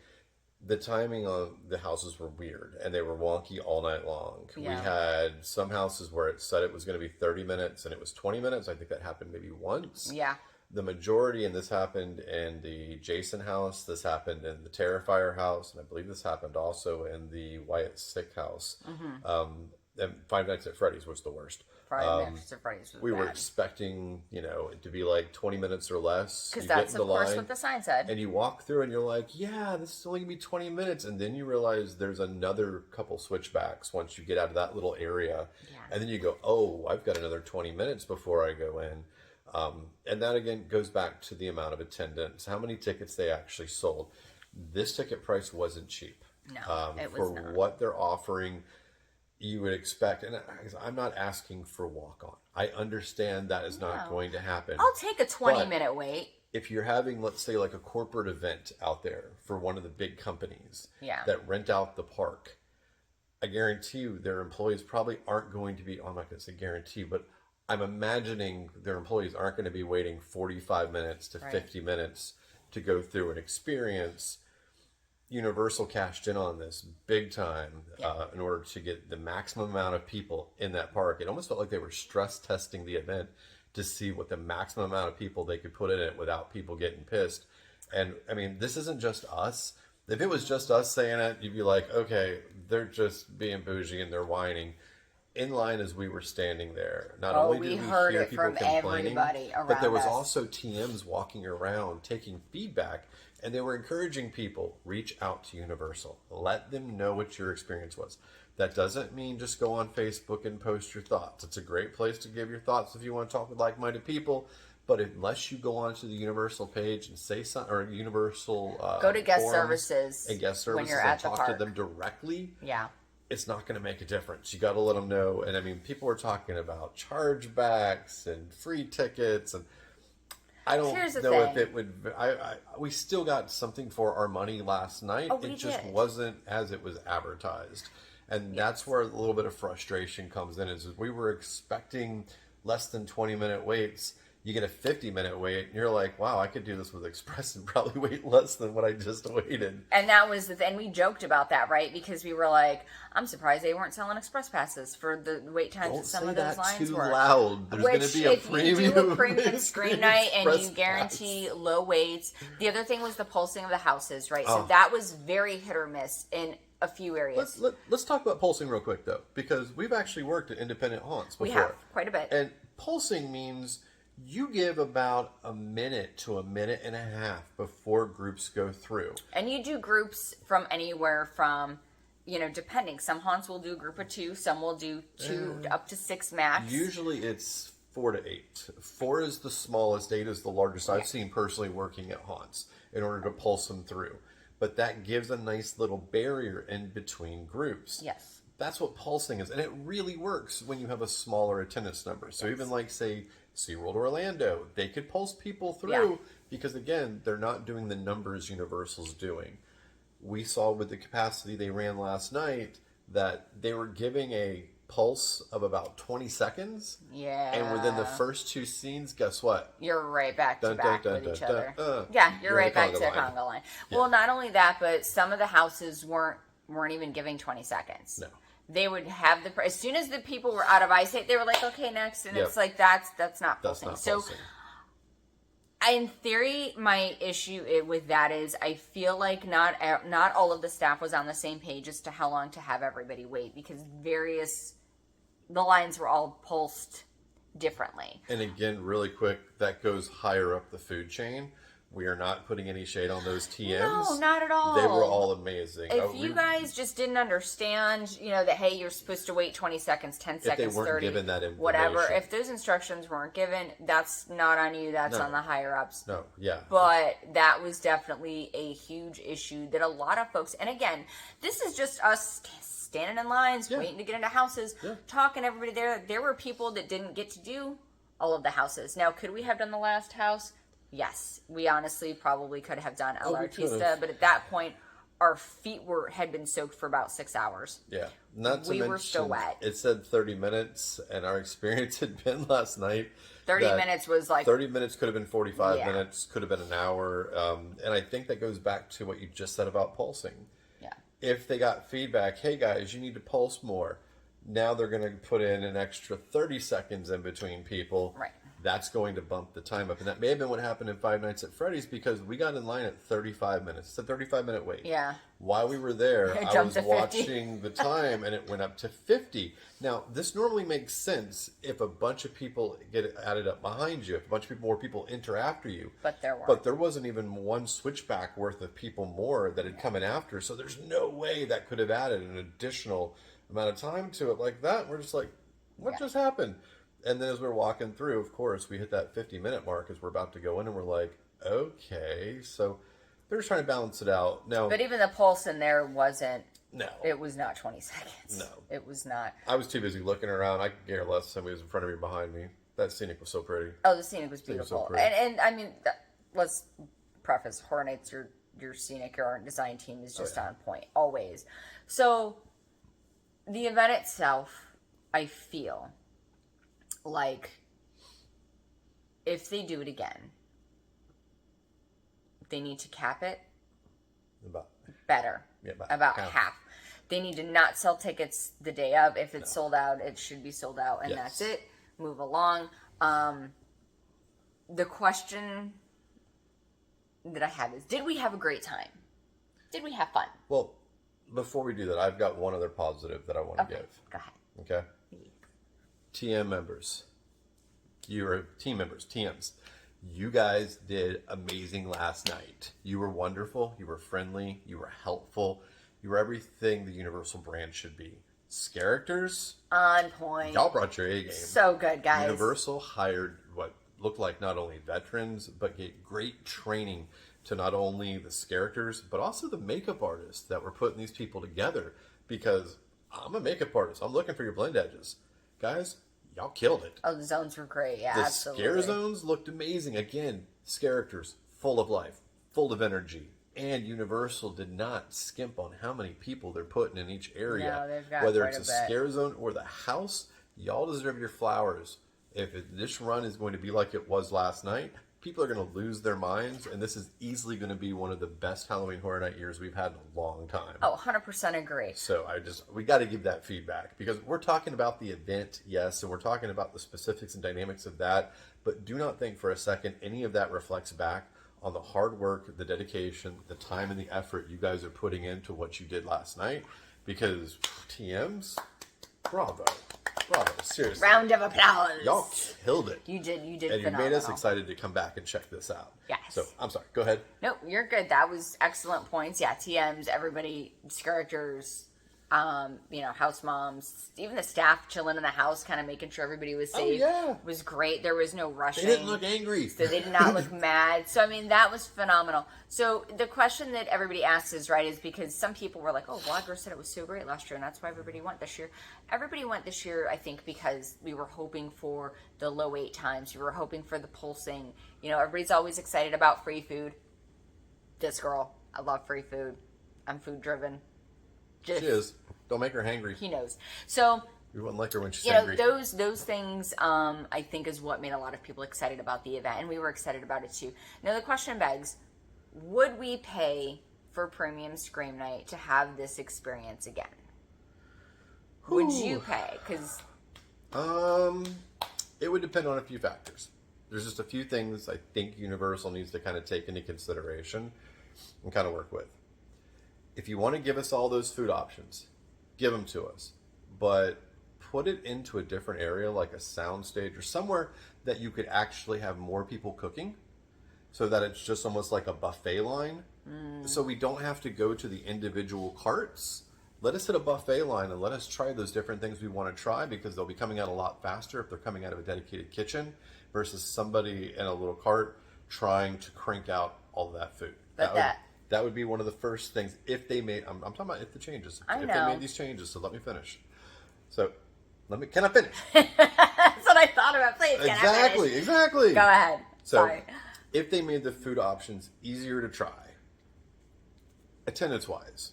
The timing on the houses were weird, and they were wonky all night long. Yeah. We had some houses where it said it was going to be 30 minutes, and it was 20 minutes. I think that happened maybe once. Yeah. The majority, and this happened in the Jason house, this happened in the Terrifier house, and I believe this happened also in the Wyatt Sick house. Mm-hmm. And Five Nights at Freddy's was the worst. Five Nights at Freddy's was We bad. were expecting, it to be like 20 minutes or less. Because that's, of course, what the sign said. And you walk through and you're like, yeah, this is only going to be 20 minutes. And then you realize there's another couple switchbacks once you get out of that little area. Yeah. And then you go, oh, I've got another 20 minutes before I go in. And that, again, goes back to the amount of attendance, how many tickets they actually sold. This ticket price wasn't cheap. No, it was for not. What they're offering, you would expect, and I'm not asking for walk-on. I understand that is not going to happen. I'll take a 20-minute wait. if you're having, let's say, like a corporate event out there for one of the big companies that rent out the park, I guarantee you their employees probably aren't going to be, I'm not going to say guarantee, but I'm imagining their employees aren't going to be waiting 45 minutes to 50 minutes to go through an experience. Universal cashed in on this big time in order to get the maximum amount of people in that park. It almost felt like they were stress testing the event to see what the maximum amount of people they could put in it without people getting pissed. And I mean, this isn't just us. If it was just us saying it, you'd be like, okay, they're just being bougie and they're whining. In line as we were standing there, not only did we heard hear it people from complaining, everybody but around there was us. also TMs walking around taking feedback, and they were encouraging people, reach out to Universal. Let them know what your experience was. That doesn't mean just go on Facebook and post your thoughts. It's a great place to give your thoughts if you want to talk with like-minded people. But unless you go onto the Universal page and say something, or Universal go to guest forums services and guest services when you're and at the talk park. to them directly. Yeah. It's not going to make a difference. You got to let them know. And I mean, people were talking about chargebacks and free tickets, and I don't Here's the know thing. if it would. We still got something for our money last night. Oh, we it just did. wasn't as it was advertised, and that's where a little bit of frustration comes in. Is we were expecting less than 20-minute waits. You get a 50-minute wait, and you're like, wow, I could do this with Express and probably wait less than what I just waited. And that was the thing. We joked about that, right? Because we were like, I'm surprised they weren't selling express passes for the wait times that some of those lines too were. loud. There's going to be a if premium. you do a premium screen night and you Express guarantee low waits. The other thing was the pulsing of the houses, right? So Oh. that was very hit or miss in a few areas. Let's talk about pulsing real quick, though, because we've actually worked at independent haunts before. We have, quite a bit. And pulsing means you give about a minute to a minute and a half before groups go through. And you do groups from anywhere from, depending. Some haunts will do a group of 2, some will do 2 up to 6 max. Usually it's 4 to 8. 4 is the smallest, 8 is the largest. I've seen personally working at haunts in order to pulse them through. But that gives a nice little barrier in between groups. Yes. That's what pulsing is. And it really works when you have a smaller attendance number. So even like, say, SeaWorld Orlando, they could pulse people through because, again, they're not doing the numbers Universal's doing. We saw with the capacity they ran last night that they were giving a pulse of about 20 seconds. Yeah. And within the first 2 scenes, guess what? You're right back to Dun, back dun, with dun, each dun, other. dun. Yeah, you're You're in right the back to the conga line. conga line. Yeah. Well, not only that, but some of the houses weren't even giving 20 seconds. No. They would have as soon as the people were out of eyesight, they were like, okay, next. And Yep. it's like, that's not That's pulsing. not So pulsing. in theory, my issue with that is I feel like not all of the staff was on the same page as to how long to have everybody wait, because the lines were all pulsed differently. And again, really quick, that goes higher up the food chain. We are not putting any shade on those TMs. No, not at all. They were all amazing. If you guys just didn't understand, that, hey, you're supposed to wait 20 seconds, 10 seconds, weren't 30, given that information. whatever. If those instructions weren't given, that's not on you. That's No. on the higher ups. No, yeah. But that was definitely a huge issue that a lot of folks, and again, this is just us standing in lines, waiting to get into houses, talking to everybody there. There were people that didn't get to do all of the houses. Now, could we have done the last house? Yes, we honestly probably could have done El we Artista, could've. but at that point, our feet had been soaked for about 6 hours. Yeah. Not to We mention, were still wet. It said 30 minutes, and our experience had been last night. 30 that minutes was like 30 minutes could have been 45 Yeah. minutes, could have been an hour. And I think that goes back to what you just said about pulsing. Yeah. If they got feedback, hey guys, you need to pulse more. Now they're going to put in an extra 30 seconds in between people. Right. That's going to bump the time up. And that may have been what happened in Five Nights at Freddy's, because we got in line at 35 minutes. It's a 35-minute wait. Yeah. While we were there, It I jumped was to 50. watching the time, and it went up to 50. Now, this normally makes sense if a bunch of people get added up behind you, if a bunch of more people enter after you. But there weren't. But there wasn't even one switchback worth of people more that had come in after, so there's no way that could have added an additional amount of time to it like that. We're just like, what just happened? And then as we're walking through, of course, we hit that 50-minute mark as we're about to go in, and we're like, okay. So they're just trying to balance it out. Now, But even the pulse in there wasn't. no. It was not 20 seconds. No. It was not. I was too busy looking around. I could care less if somebody was in front of me or behind me. That scenic was so pretty. Oh, the scenic was Scenic was so beautiful. pretty. And I mean, let's preface, Horror Nights, your scenic, your art design team is just on point, always. So, the event itself, I feel like if they do it again, they need to cap it better. Yeah, about half. They need to not sell tickets the day of. If it's sold out, it should be sold out, and that's it. Move along. The question that I have is, did we have a great time? Did we have fun? Well, before we do that, I've got one other positive that I want to give. Go ahead. Okay? TM members. You are team members, TMs. You guys did amazing last night. You were wonderful. You were friendly. You were helpful. You were everything the Universal brand should be. Characters, On point. y'all brought your A game. So good, guys. Universal hired what looked like not only veterans, but gave great training to not only the characters, but also the makeup artists that were putting these people together. Because I'm a makeup artist. I'm looking for your blend edges. Guys, y'all killed it. Oh, the zones were great. Yeah, The absolutely. scare zones looked amazing. Again, characters full of life, full of energy. And Universal did not skimp on how many people they're putting in each area. No, they've got Whether quite it's a a bit. scare zone or the house, y'all deserve your flowers. This run is going to be like it was last night, people are going to lose their minds, and this is easily going to be one of the best Halloween Horror Night years we've had in a long time. Oh, 100% agree. So we got to give that feedback, because we're talking about the event, yes, and we're talking about the specifics and dynamics of that, but do not think for a second any of that reflects back on the hard work, the dedication, the time, and the effort you guys are putting into what you did last night, because TMs, bravo, seriously. Round of applause. Y'all killed it. You did And you phenomenal. made us excited to come back and check this out. Yes. So, I'm sorry, go ahead. Nope, you're good. That was excellent points. Yeah, TMs, everybody, characters, house moms, even the staff chilling in the house, kind of making sure everybody was safe. yeah. Was great. There was no rushing. They didn't look angry. So they did not look mad. So, I mean, that was phenomenal. So the question that everybody asks is, is because some people were like, oh, Vlogger said it was so great last year, and that's why everybody went this year. Everybody went this year, I think, because we were hoping for the low wait times. We were hoping for the pulsing. Everybody's always excited about free food. This girl, I love free food. I'm food driven. She is. Don't make her hangry. He knows. So, We wouldn't like her when she's angry. those things, I think, is what made a lot of people excited about the event, and we were excited about it too. Now the question begs: would we pay for premium Scream Night to have this experience again? Would you pay? Because it would depend on a few factors. There's just a few things I think Universal needs to kind of take into consideration and kind of work with. If you want to give us all those food options, give them to us, but put it into a different area, like a sound stage or somewhere that you could actually have more people cooking, so that it's just almost like a buffet line. So we don't have to go to the individual carts. Let us hit a buffet line and let us try those different things we want to try, because they'll be coming out a lot faster if they're coming out of a dedicated kitchen versus somebody in a little cart trying to crank out all of that food. That would be one of the first things if they made. I'm talking about if the changes. If they made these changes. So let me finish. So can I finish? that's what I thought about. Please, can I finish? Exactly. Go ahead. So Sorry. if they made the food options easier to try, attendance wise,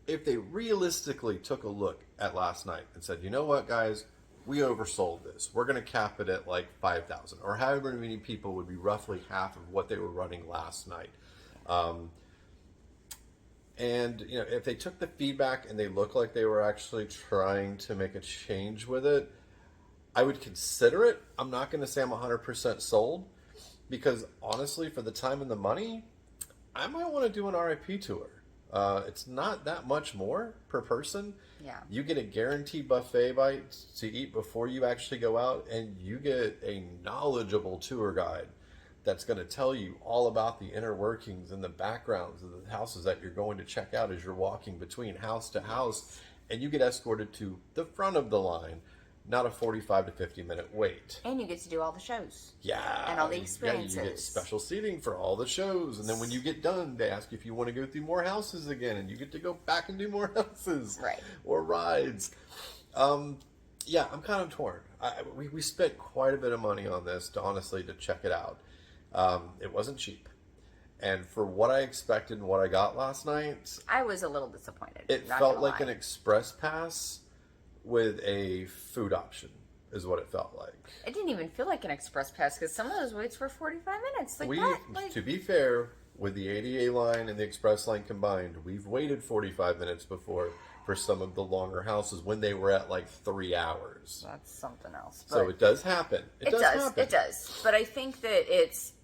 if they realistically took a look at last night and said, you know what, guys, we oversold this. We're going to cap it at like 5,000, or however many people would be roughly half of what they were running last night. And if they took the feedback and they looked like they were actually trying to make a change with it, I would consider it. I'm not going to say I'm 100% sold, because honestly, for the time and the money, I might want to do an RIP tour. It's not that much more per person. Yeah. You get a guaranteed buffet bite to eat before you actually go out, and you get a knowledgeable tour guide that's going to tell you all about the inner workings and the backgrounds of the houses that you're going to check out as you're walking between house to house, and you get escorted to the front of the line, not a 45 to 50 minute wait. And you get to do all the shows. Yeah. And all the experiences. Yeah, you get special seating for all the shows, and then when you get done, they ask you if you want to go through more houses again, and you get to go back and do more houses. Right. Or rides. Yeah, I'm kind of torn. We spent quite a bit of money on this, honestly, to check it out. It wasn't cheap. And for what I expected and what I got last night, I was a little disappointed. it not felt gonna like lie. an express pass with a food option, is what it felt like. It didn't even feel like an express pass because some of those waits were 45 minutes. Like what? Like, To be fair, with the ADA line and the express line combined, we've waited 45 minutes before for some of the longer houses when they were at like 3 hours. that's something else. So but- it does happen. It does happen. It does. But I think that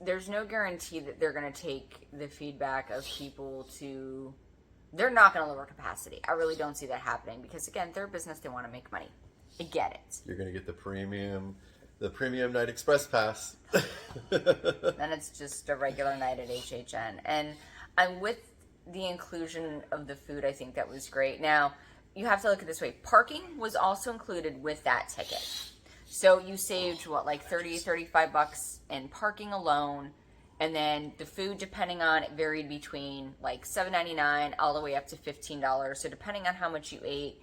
there's no guarantee that they're going to take the feedback of people to. They're not going to lower capacity. I really don't see that happening because again, they're a business. They want to make money. I get it. You're going to get the premium night express pass. Then it's just a regular night at HHN. And I'm with the inclusion of the food. I think that was great. Now, you have to look at it this way. Parking was also included with that ticket. So you saved, what, like 30, 35 bucks in parking alone. And then the food, depending on, it varied between like $7.99 all the way up to $15. So depending on how much you ate,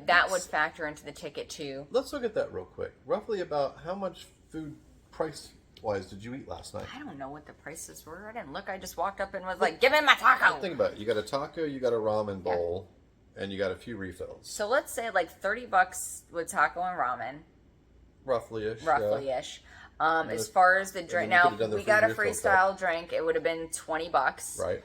that would factor into the ticket too. Let's look at that real quick. Roughly about how much food price-wise did you eat last night? I don't know what the prices were. I didn't look. I just walked up and was like, give me my taco. Think about it. You got a taco, you got a ramen bowl, and you got a few refills. So let's say like 30 bucks with taco and ramen. Roughly-ish. Roughly-ish. As far as the drink, you now could've done the we free got a refill freestyle drink. It would have been 20 bucks. Right.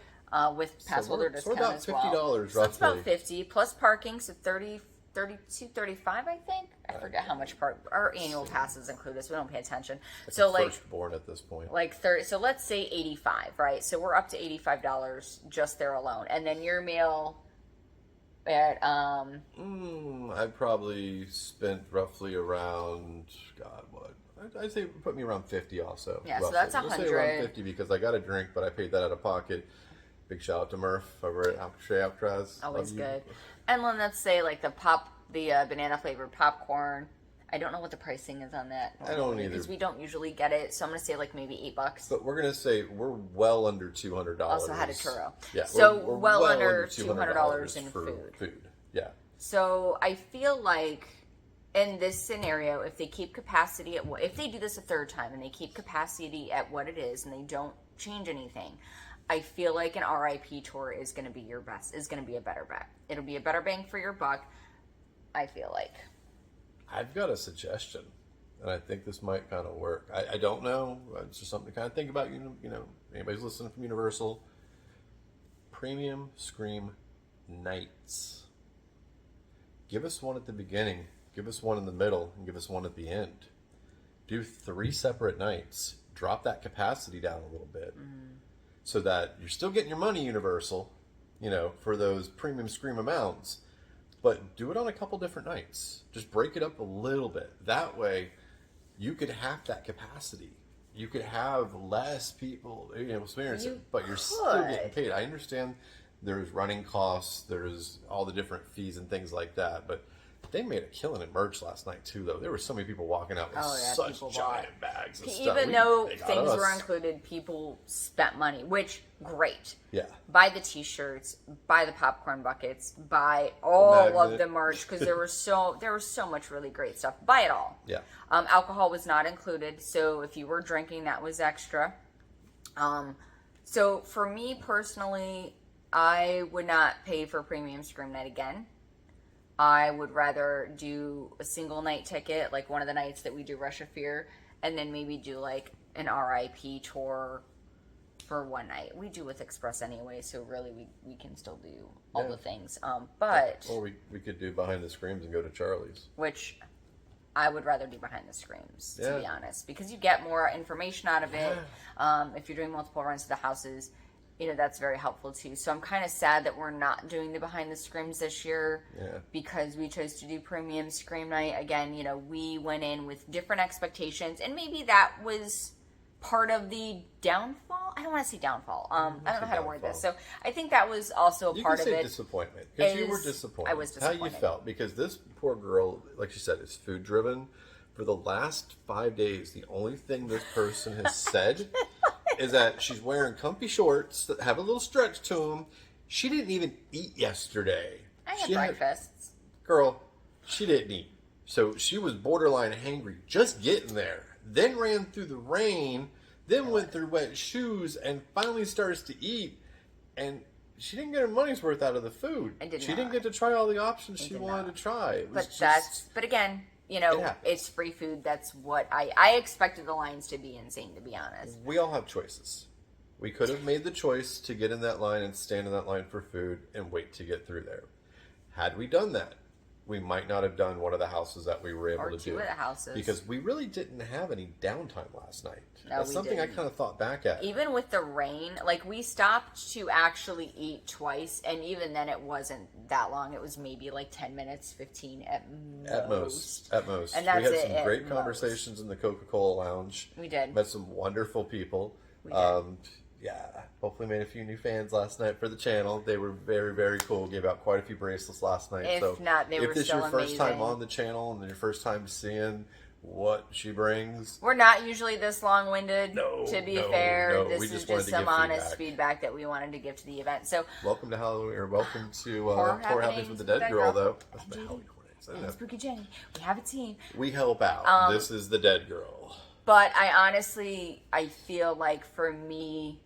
With pass holder we're discount about as well. $50 So that's about roughly. 50 plus parking, so 30, 32, 35, I think. I forget how much our annual passes include, so we don't pay attention. So like Firstborn at this point. like 30. So let's say 85, right? So we're up to $85 just there alone, and then your meal at I probably spent roughly around, God, what? I'd say put me around 50 also. Yeah, so roughly. that's Let's say 100. around 50 because I got a drink, but I paid that out of pocket. Big shout out to Murph over at Alcatraz. always Love you. good. And then let's say like the banana flavored popcorn. I don't know what the pricing is on that. I don't either. Because we don't usually get it, so I'm gonna say like maybe $8. But we're gonna say we're well under $200. Also had a churro. Yeah, So we're well under $200 in for food. Yeah. So I feel like in this scenario, if they keep capacity if they do this a third time and they keep capacity at what it is and they don't change anything, I feel like an RIP tour is going to be a better bet. It'll be a better bang for your buck, I feel like. I've got a suggestion, and I think this might kind of work. I don't know. It's just something to kind of think about. Anybody's listening from Universal. Premium Scream Nights. Give us one at the beginning. Give us one in the middle, and give us one at the end. Do 3 separate nights. Drop that capacity down a little bit, so that you're still getting your money, Universal. For those premium Scream amounts. But do it on a couple different nights. Just break it up a little bit. That way, you could have that capacity. You could have less people, experience it, but you're still getting paid. I understand there's running costs, there's all the different fees and things like that, but they made a killing in merch last night too, though. There were so many people walking out with such giant bags of stuff. Even though They got things us. were included, people spent money, which great. Yeah. Buy the t-shirts, buy the popcorn buckets, buy all of magnet. the merch because there was so much really great stuff. Buy it all. Yeah. Alcohol was not included, so if you were drinking, that was extra. So for me personally, I would not pay for Premium Scream Night again. I would rather do a single night ticket, like one of the nights that we do Rush of Fear, and then maybe do like an RIP tour for one night. We do with Express anyway, so really we can still do all the things. But Or we could do Behind the Screams and go to Charlie's. which I would rather do Behind the Screams, to Yeah. be honest, because you get more information out of it. If you're doing multiple runs to the houses, that's very helpful too. So I'm kind of sad that we're not doing the Behind the Screams this year because we chose to do Premium Scream Night. Again, we went in with different expectations, and maybe that was part of the downfall. I don't want to say downfall. I don't know how to word this. So I think that was also a part of You can it. say disappointment, because you were Is- disappointed. I was How you disappointed. felt, because this poor girl, like she said, is food driven. For the last 5 days, the only thing this person has said is that she's wearing comfy shorts that have a little stretch to them. She didn't even eat yesterday. I had She breakfasts. Girl, she didn't eat. So she was borderline hangry just getting there. Then ran through the rain then went through wet shoes, and finally starts to eat, and she didn't get her money's worth out of the food. She didn't get to try all the options she wanted to try. It was But again, you know, it's free food. That's what I expected the lines to be insane, to be honest. We all have choices. We could have made the choice to get in that line and stand in that line for food and wait to get through there. Had we done that, we might not have done one of the houses that we were able to do. Or two of the houses. Because we really didn't have any downtime last night. No, That's something I kind of thought back at. Even with the rain, like we stopped to actually eat twice, and even then it wasn't that long. It was maybe like 10 minutes, 15 at most. At most. And that's we had some great conversations in the Coca-Cola Lounge. We did. Met some wonderful people. We did. Yeah, hopefully made a few new fans last night for the channel. They were very, very cool. Gave out quite a few bracelets last night. If not, they were still amazing. If this is your first time on the channel and your first time seeing what she brings, we're not usually this long-winded. No, to be fair, this we is just some honest feedback that we wanted to give to the event. So, welcome to Halloween, or welcome to Horror Happenings with the Dead Girl, though. That's my Halloween and Spooky Jenny. We have a team. We help out. This is the Dead Girl. But I feel like for me,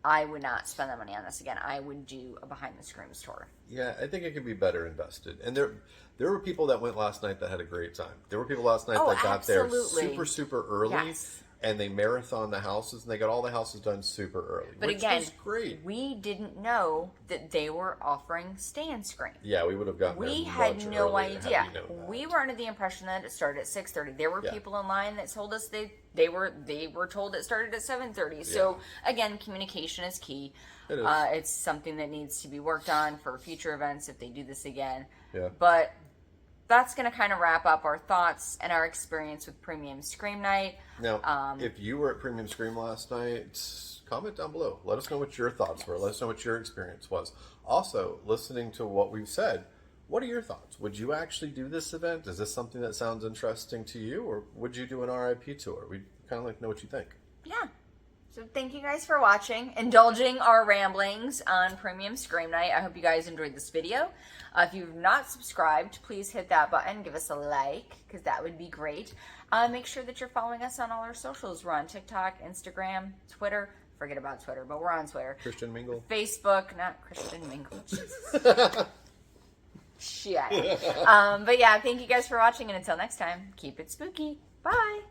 I would not spend that money on this again. I would do a behind the screams tour. Yeah, I think it could be better invested. And there were people that went last night that had a great time. There were people last night that got there super, super early. Yes. And they marathoned the houses, and they got all the houses done super early. But which again, was great. We didn't know that they were offering stand screen. Yeah, we would have gotten We there had much no earlier idea. had we known that. We were under the impression that it started at 6:30. There were people in line that told us they were told it started at 7:30. So again, communication is key. It is. It's something that needs to be worked on for future events if they do this again. Yeah. But that's going to kind of wrap up our thoughts and our experience with Premium Scream Night. Now, if you were at Premium Scream last night, comment down below. Let us know what your thoughts were. Let us know what your experience was. Also, listening to what we've said, what are your thoughts? Would you actually do this event? Is this something that sounds interesting to you? Or would you do an RIP tour? We'd kind of like to know what you think. Yeah. So thank you guys for watching, indulging our ramblings on Premium Scream Night. I hope you guys enjoyed this video. If you've not subscribed, please hit that button. Give us a like, because that would be great. Make sure that you're following us on all our socials. We're on TikTok, Instagram, Twitter. Forget about Twitter, but we're on Twitter. Christian Mingle. Facebook, not Christian Mingle. Jesus. Shit. But yeah, thank you guys for watching, and until next time, keep it spooky. Bye.